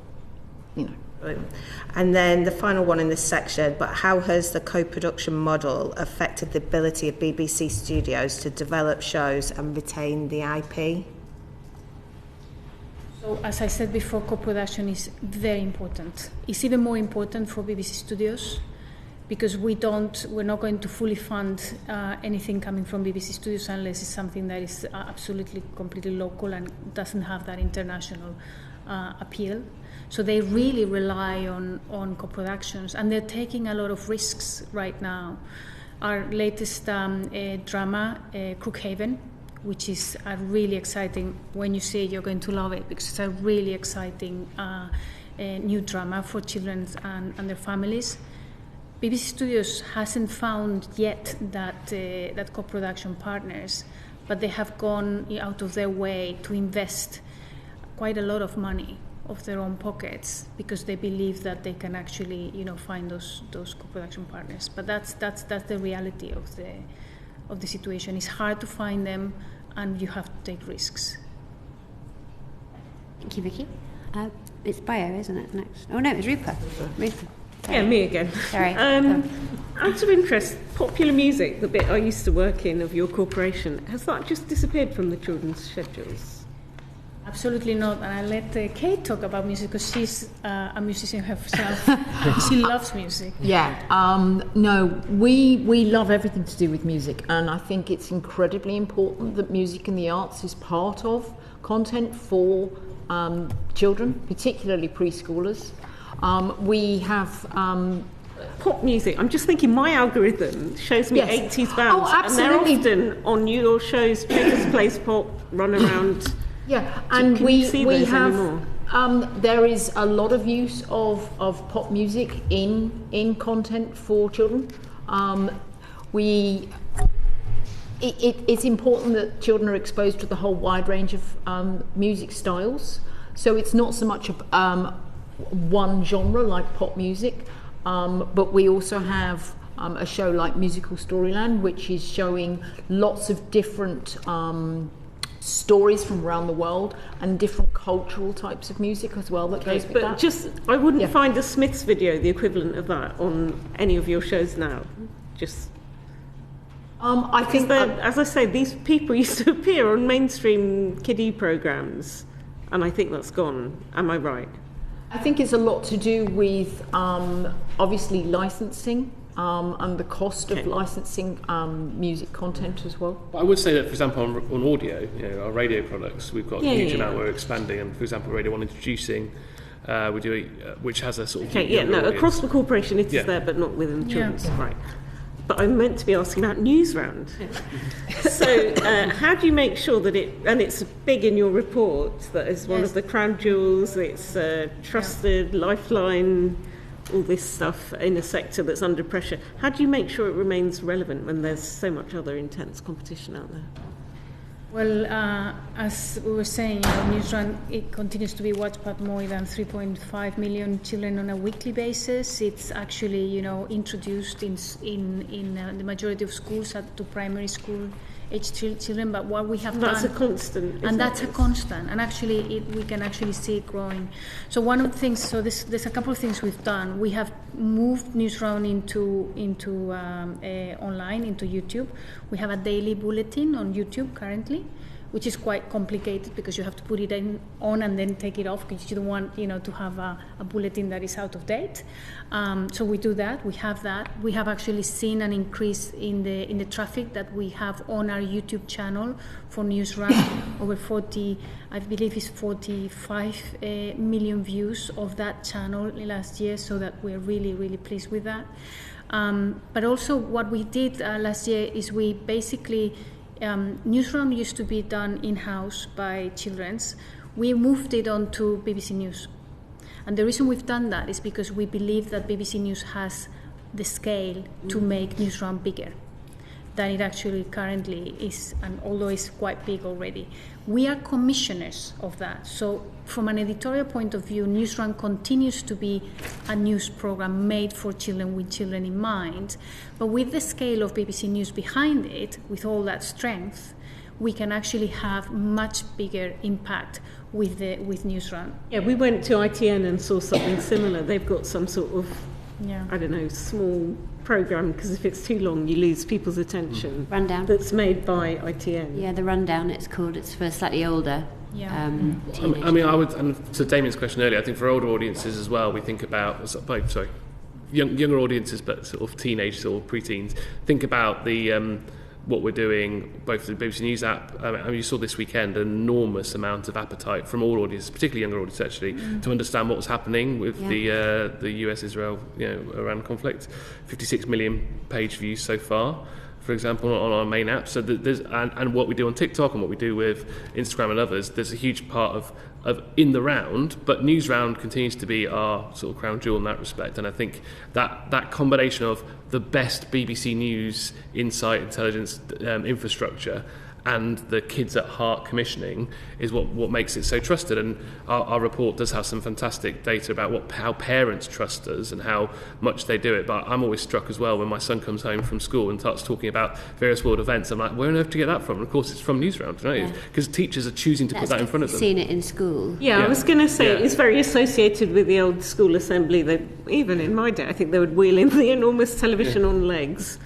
And then the final one in this section, but how has the co-production model affected the ability of BBC Studios to develop shows and retain the IP? So, as I said before, co-production is very important. It's even more important for BBC Studios because we're not going to fully fund anything coming from BBC Studios unless it's something that is absolutely completely local and doesn't have that international appeal. So they really rely on co-productions, and they're taking a lot of risks right now. Our latest drama, Crookhaven, which is a really exciting, when you see it, you're going to love it, because it's a really exciting new drama for children and their families. BBC Studios hasn't found yet that co-production partners, but they have gone out of their way to invest quite a lot of money of their own pockets because they believe that they can actually, find those co-production partners. But that's the reality of the situation. It's hard to find them, and you have to take risks. Thank you, Vicky. It's Bio, isn't it? Next. Oh no, it's Rupa. Yeah, me again. Sorry. Out of interest, popular music, the bit I used to work in of your corporation, has that just disappeared from the children's schedules? Absolutely not, and I let Kate talk about music because she's a musician herself. She loves music. Yeah, no, we love everything to do with music, and I think it's incredibly important that music and the arts is part of content for children, particularly preschoolers. We have pop music. I'm just thinking my algorithm shows me 80s bands, and they're often on your shows. Traders Plays Pop, Run Around. Yeah, and we have anymore? There is a lot of use of pop music in content for children. It's important that children are exposed to the whole wide range of music styles. So it's not so much one genre like pop music, but we also have a show like Musical Storyland, which is showing lots of different stories from around the world and different cultural types of music as well that goes with that. But I wouldn't find a Smiths video the equivalent of that on any of your shows now. I think that, as I say, these people used to appear on mainstream kiddie programmes, and I think that's gone. Am I right? I think it's a lot to do with obviously licensing and the cost of licensing music content as well. But I would say that, for example, on audio, our radio products, we've got a huge amount we're expanding, and for example, Radio 1 introducing, we do which has a sort of audience. Across the corporation it is there, but not within the children's. Right. But I'm meant to be asking about Newsround. So how do you make sure that it's big in your report, that it's one of the crown jewels, it's trusted, lifeline, all this stuff in a sector that's under pressure. How do you make sure it remains relevant when there's so much other intense competition out there? Well, as we were saying, Newsround, it continues to be watched by more than 3.5 million children on a weekly basis. It's actually, introduced in the majority of schools to primary school age children. But what we have done, that's a constant, and that's a constant. And actually, we can actually see it growing. So one of the things, there's a couple of things we've done. We have moved Newsround into online, into YouTube. We have a daily bulletin on YouTube currently, which is quite complicated because you have to put it on and then take it off because you don't want to have a bulletin that is out of date. So we do that. We have that. We have actually seen an increase in the traffic that we have on our YouTube channel for Newsround. Over 40, I believe it's 45 million views of that channel last year. So that we're really, really pleased with that. But also what we did last year is we basically, Newsround used to be done in-house by Children's. We moved it on to BBC News. And the reason we've done that is because we believe that BBC News has the scale to make Newsround bigger than it actually currently is, and although it's quite big already. We are commissioners of that. So from an editorial point of view, Newsround continues to be a news program made for children with children in mind. But with the scale of BBC News behind it, with all that strength, we can actually have much bigger impact with Newsround. Yeah, we went to ITN and saw something similar. They've got some sort of, I don't know, small programme, because if it's too long you lose people's attention. Rundown. That's made by ITN. Yeah, the Rundown it's called. It's for slightly older Yeah. I mean, I would, and to Damien's question earlier, I think for older audiences as well, we think about, younger audiences, but sort of teenagers or pre-teens, think about the what we're doing, both the BBC News app. I mean, you saw this weekend an enormous amount of appetite from all audiences, particularly younger audiences actually, to understand what was happening with the US-Israel Iran conflict. 56 million page views so far, for example, on our main app. So there's and what we do on TikTok and what we do with Instagram and others, there's a huge part of in the round, but News Round continues to be our sort of crown jewel in that respect. And I think that combination of the best BBC News insight, intelligence, infrastructure, and the kids at heart commissioning is what makes it so trusted. And our report does have some fantastic data about how parents trust us and how much they do it. But I'm always struck as well when my son comes home from school and starts talking about various world events. I'm like, where on earth do you get that from? And of course it's from Newsround, right? Because teachers are choosing to put that in front of them. Seen it in school. Yeah, I was going to say it's very associated with the old school assembly that even in my day I think they would wheel in the enormous television on legs.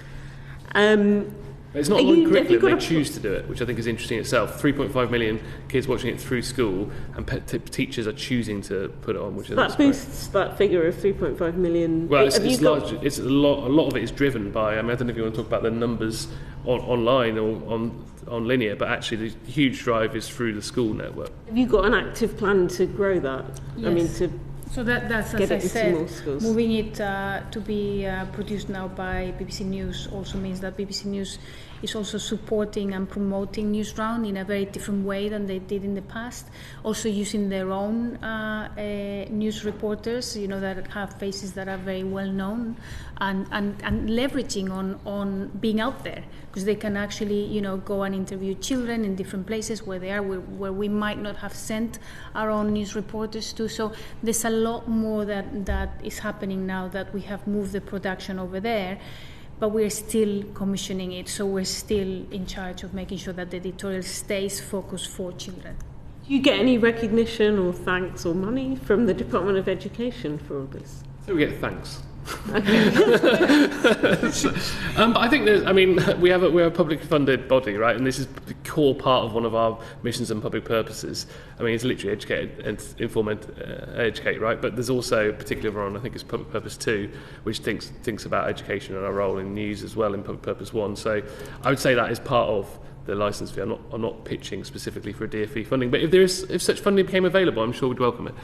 It's not one curriculum, they choose to do it, which I think is interesting itself. 3.5 million kids watching it through school, and teachers are choosing to put it on, which that boosts that figure of 3.5 million. Well, it's large. It's a lot of it is driven by. I mean, I don't know if you want to talk about the numbers online or on linear, but actually the huge drive is through the school network. Have you got an active plan to grow that? Yes. I mean, to So that's as I said, moving it to be produced now by BBC News also means that BBC News is also supporting and promoting Newsround in a very different way than they did in the past. Also using their own news reporters, that have faces that are very well known, and leveraging on being out there, because they can actually go and interview children in different places where they are, where we might not have sent our own news reporters to. So there's a lot more that is happening now that we have moved the production over there, but we're still commissioning it, so we're still in charge of making sure that the editorial stays focused for children. Do you get any recognition or thanks or money from the Department of Education for all this? So we get thanks. But I think we have a publicly funded body, right? And this is the core part of one of our missions and public purposes. I mean, it's literally educate and inform and educate, right? But there's also, particularly on, I think it's Public Purpose 2, which thinks about education and our role in news as well in Public Purpose 1. So I would say that is part of the licence fee. I'm not pitching specifically for a DFE funding, but if such funding became available, I'm sure we'd welcome it.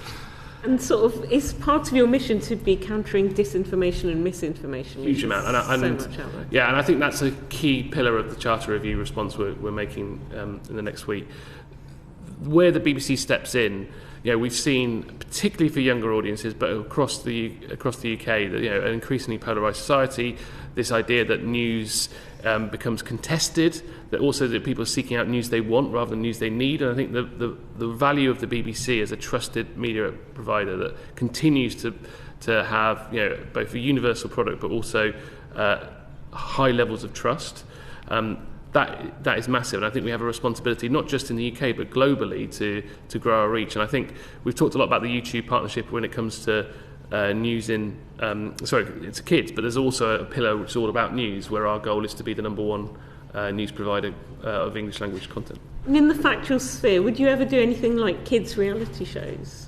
And sort of, is part of your mission to be countering disinformation and misinformation? Huge amount. And I think that's a key pillar of the Charter Review response we're making in the next week. Where the BBC steps in, we've seen, particularly for younger audiences, but across the UK, that an increasingly polarised society, this idea that news becomes contested, that also that people are seeking out news they want rather than news they need. And I think the value of the BBC as a trusted media provider that continues to have both a universal product but also high levels of trust, that is massive. And I think we have a responsibility not just in the UK but globally to grow our reach. And I think we've talked a lot about the YouTube partnership when it comes to news in it's kids, but there's also a pillar which is all about news, where our goal is to be the number one news provider of English language content. And in the factual sphere, would you ever do anything like kids reality shows?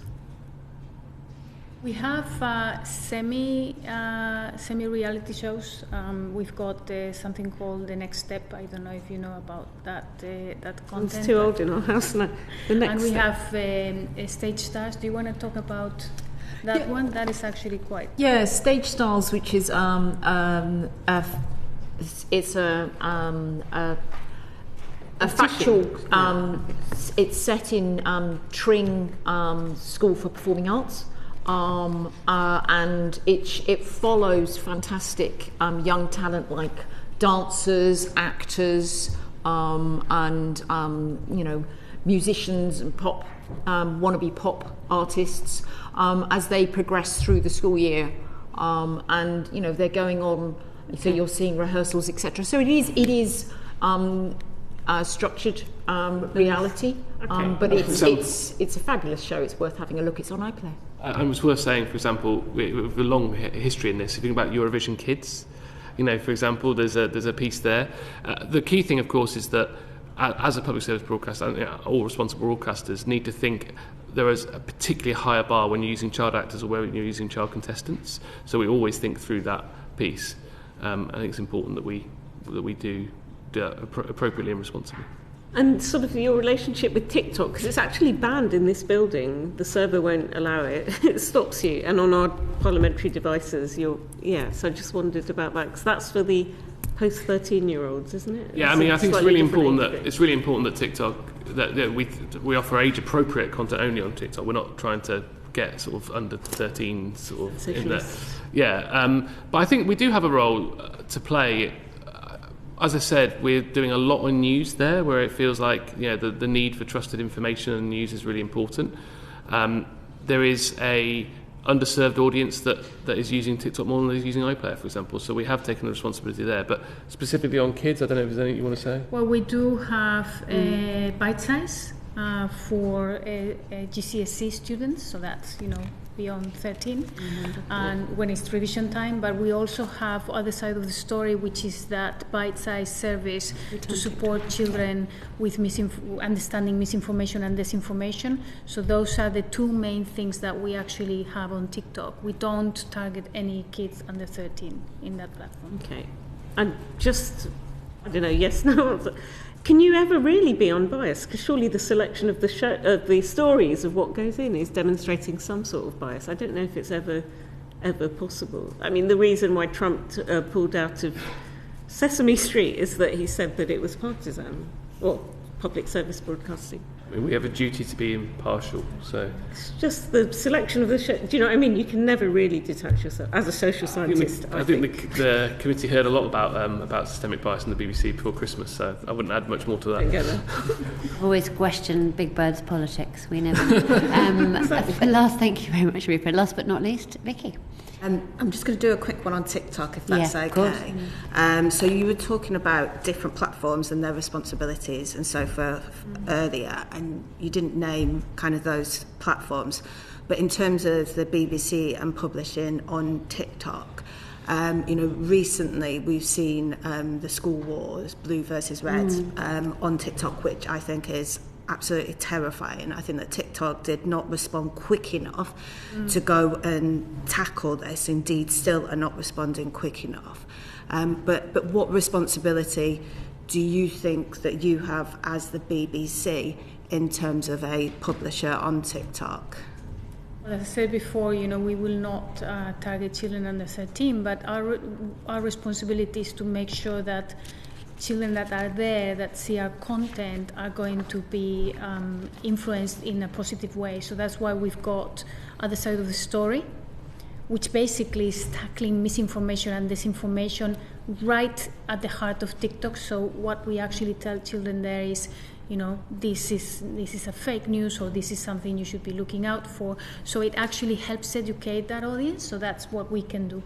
We have semi-reality shows. We've got something called The Next Step. I don't know if you know about that content. It's too old in our house now. The Next Step. And we have Stage Stars. Do you want to talk about that one? That is actually quite... Yeah, Stage Stars, which is it's a factual. It's set in Tring School for Performing Arts, and it follows fantastic young talent like dancers, actors, and musicians and wannabe pop artists as they progress through the school year, and they're going on. So you're seeing rehearsals, etc. So it is structured reality, but it's a fabulous show. It's worth having a look. It's on iPlayer. And it's worth saying, for example, with a long history in this, if you think about Eurovision Kids, for example, there's a piece there. The key thing, of course, is that as a public service broadcaster, all responsible broadcasters need to think there is a particularly higher bar when you're using child actors or when you're using child contestants. So we always think through that piece. I think it's important that we do that appropriately and responsibly. And sort of your relationship with TikTok, because it's actually banned in this building. The server won't allow it. It stops you. And on our parliamentary devices, so I just wondered about that, because that's for the post-13-year-olds, isn't it? Yeah, I mean, I think it's really important that TikTok, that we offer age-appropriate content only on TikTok. We're not trying to get sort of under 13 sort of in there. Yeah, but I think we do have a role to play. As I said, we're doing a lot on news there, where it feels like the need for trusted information and news is really important. There is a underserved audience that is using TikTok more than is using iPlayer, for example. So we have taken the responsibility there. But specifically on kids, I don't know if there's anything you want to say. Well, we do have a bite size for GCSE students, so that's beyond 13, and when it's revision time. But we also have other side of the story, which is that bite-sized service to support children with understanding misinformation and disinformation. So those are the two main things that we actually have on TikTok. We don't target any kids under 13 in that platform. Okay, and just, I don't know, yes, no. Can you ever really be unbiased? Because surely the selection of the stories of what goes in is demonstrating some sort of bias. I don't know if it's ever possible. I mean, the reason why Trump pulled out of Sesame Street is that he said that it was partisan, or public service broadcasting. I mean, we have a duty to be impartial, so... It's just the selection of the show. Do you know what I mean? You can never really detach yourself as a social scientist. I think the committee heard a lot about systemic bias in the BBC before Christmas, so I wouldn't add much more to that. Always question Big Bird's politics. We never know. Thank you very much, Rupert. Last but not least, Vicky. I'm just going to do a quick one on TikTok, if that's okay. So you were talking about different platforms and their responsibilities and so forth earlier, and you didn't name kind of those platforms. But in terms of the BBC and publishing on TikTok, recently we've seen the school wars, blue versus red, on TikTok, which I think is absolutely terrifying. I think that TikTok did not respond quick enough to go and tackle this. Indeed, still are not responding quick enough. But what responsibility do you think that you have as the BBC in terms of a publisher on TikTok? Well, as I said before, we will not target children under 13, but our responsibility is to make sure that children that are there, that see our content, are going to be influenced in a positive way. So that's why we've got Other Side of the Story, which basically is tackling misinformation and disinformation right at the heart of TikTok. So what we actually tell children there is, this is a fake news, or this is something you should be looking out for. So it actually helps educate that audience. So that's what we can do.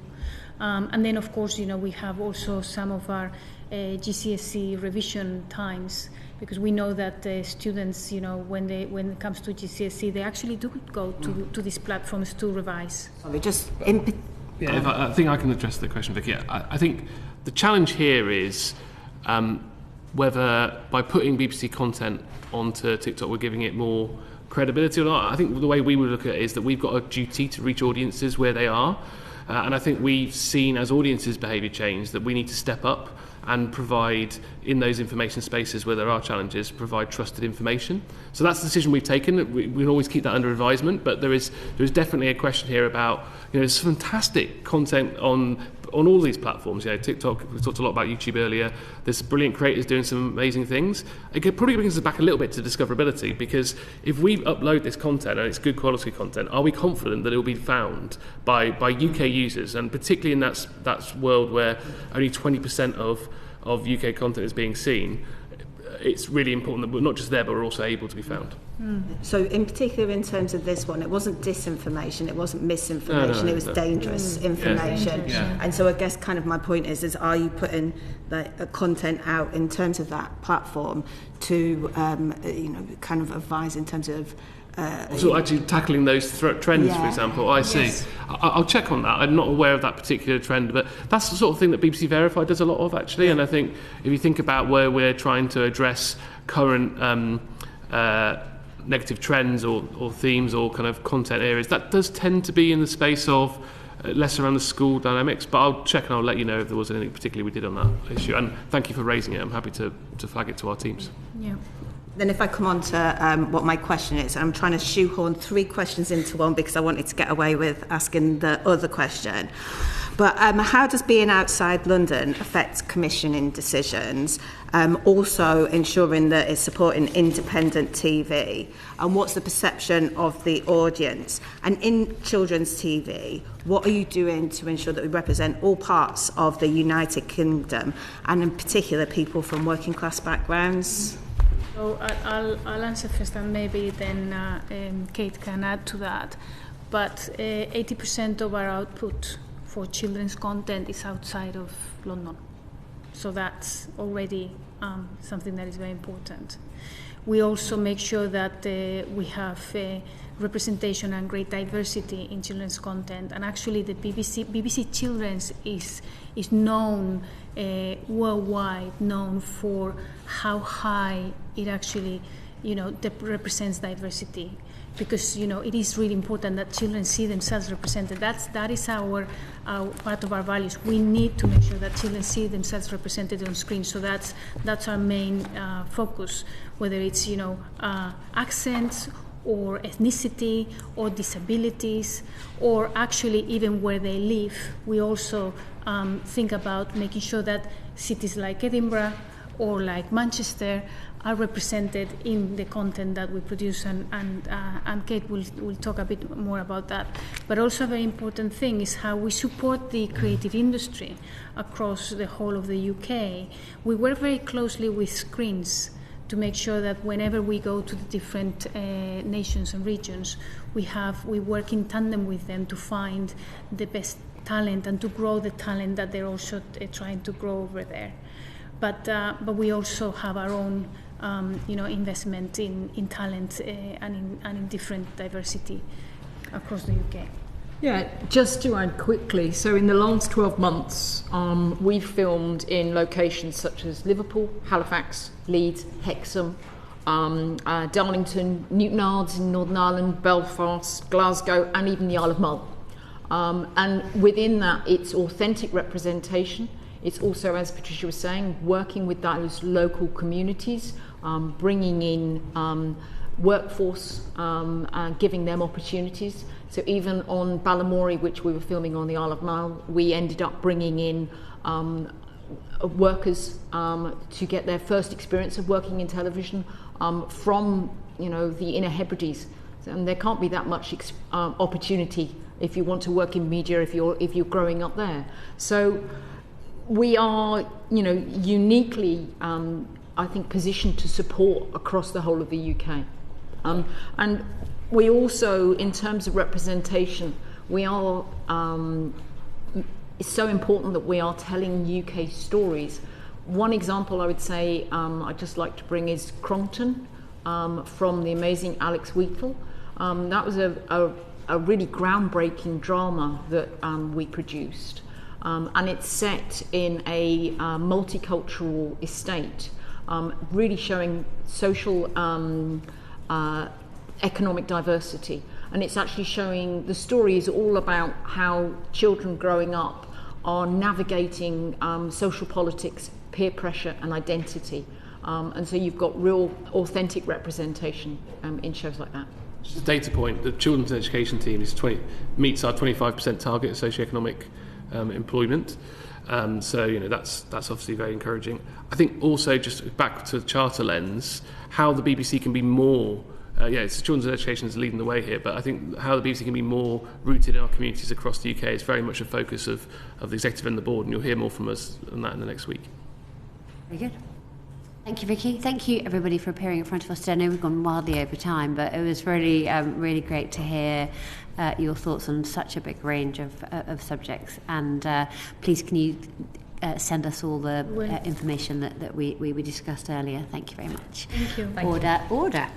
And then, of course, we have also some of our GCSE revision times, because we know that students, when it comes to GCSE, they actually do go to these platforms to revise. I think I can address the question, Vicky. I think the challenge here is whether by putting BBC content onto TikTok we're giving it more credibility or not. I think the way we would look at it is that we've got a duty to reach audiences where they are. And I think we've seen, as audiences' behaviour change, that we need to step up and provide, in those information spaces where there are challenges, provide trusted information. So that's the decision we've taken. We can always keep that under advisement, but there is definitely a question here about, there's fantastic content on all these platforms. TikTok, we talked a lot about YouTube earlier. There's brilliant creators doing some amazing things. It probably brings us back a little bit to discoverability, because if we upload this content and it's good quality content, are we confident that it will be found by UK users? And particularly in that world where only 20% of UK content is being seen, it's really important that we're not just there, but we're also able to be found. So in particular, in terms of this one, it wasn't disinformation, it wasn't misinformation, it was dangerous information. And so I guess kind of my point is are you putting the content out in terms of that platform to kind of advise in terms of So actually tackling those trends, for example, I see. Yes. I'll check on that. I'm not aware of that particular trend, but that's the sort of thing that BBC Verify does a lot of, actually. And I think if you think about where we're trying to address current negative trends or themes or kind of content areas, that does tend to be in the space of less around the school dynamics. But I'll check and I'll let you know if there was anything particularly we did on that issue. And thank you for raising it. I'm happy to flag it to our teams. Yeah. Then if I come on to what my question is, I'm trying to shoehorn 3 questions into one because I wanted to get away with asking the other question. But how does being outside London affect commissioning decisions? Also ensuring that it's supporting independent TV. And what's the perception of the audience? And in children's TV, what are you doing to ensure that we represent all parts of the United Kingdom, and in particular people from working class backgrounds? So I'll answer first, and maybe then Kate can add to that. But 80% of our output for children's content is outside of London. So that's already something that is very important. We also make sure that we have representation and great diversity in children's content. And actually the BBC Children's is known worldwide, known for how high it actually, represents diversity. Because it is really important that children see themselves represented. That is our part of our values. We need to make sure that children see themselves represented on screen. So that's our main focus, whether it's accents or ethnicity or disabilities or actually even where they live. We also think about making sure that cities like Edinburgh or like Manchester are represented in the content that we produce, and Kate will talk a bit more about that. But also a very important thing is how we support the creative industry across the whole of the UK. We work very closely with Screens to make sure that whenever we go to the different nations and regions, we work in tandem with them to find the best talent and to grow the talent that they're also trying to grow over there. But we also have our own investment in talent and in different diversity across the UK. Yeah, just to add quickly, so in the last 12 months, we've filmed in locations such as Liverpool, Halifax, Leeds, Hexham, Darlington, Newton Ards in Northern Ireland, Belfast, Glasgow, and even the Isle of Mull. And within that, it's authentic representation. It's also, as Patricia was saying, working with those local communities, bringing in workforce, giving them opportunities. So even on Balamory, which we were filming on the Isle of Mull, we ended up bringing in workers to get their first experience of working in television from the Inner Hebrides. And there can't be that much opportunity if you want to work in media if you're growing up there. So we are, uniquely, I think, positioned to support across the whole of the UK. And we also, in terms of representation, we are, it's so important that we are telling UK stories. One example I would say I'd just like to bring is Crompton from the amazing Alex Wheatle. That was a really groundbreaking drama that we produced. And it's set in a multicultural estate, really showing social economic diversity. And it's actually showing, the story is all about how children growing up are navigating social politics, peer pressure and identity. And so you've got real authentic representation in shows like that. Just a data point, the children's education team meets our 25% target of socioeconomic employment. So that's obviously very encouraging. I think also, just back to the charter lens, how the BBC can be more it's children's education is leading the way here, but I think how the BBC can be more rooted in our communities across the UK is very much a focus of the executive and the board, and you'll hear more from us on that in the next week. Very good. Thank you, Vicky. Thank you, everybody, for appearing in front of us today. I know we've gone wildly over time, but it was really, really great to hear your thoughts on such a big range of subjects. And please, can you send us all the information that we discussed earlier? Thank you very much. Thank you. Order.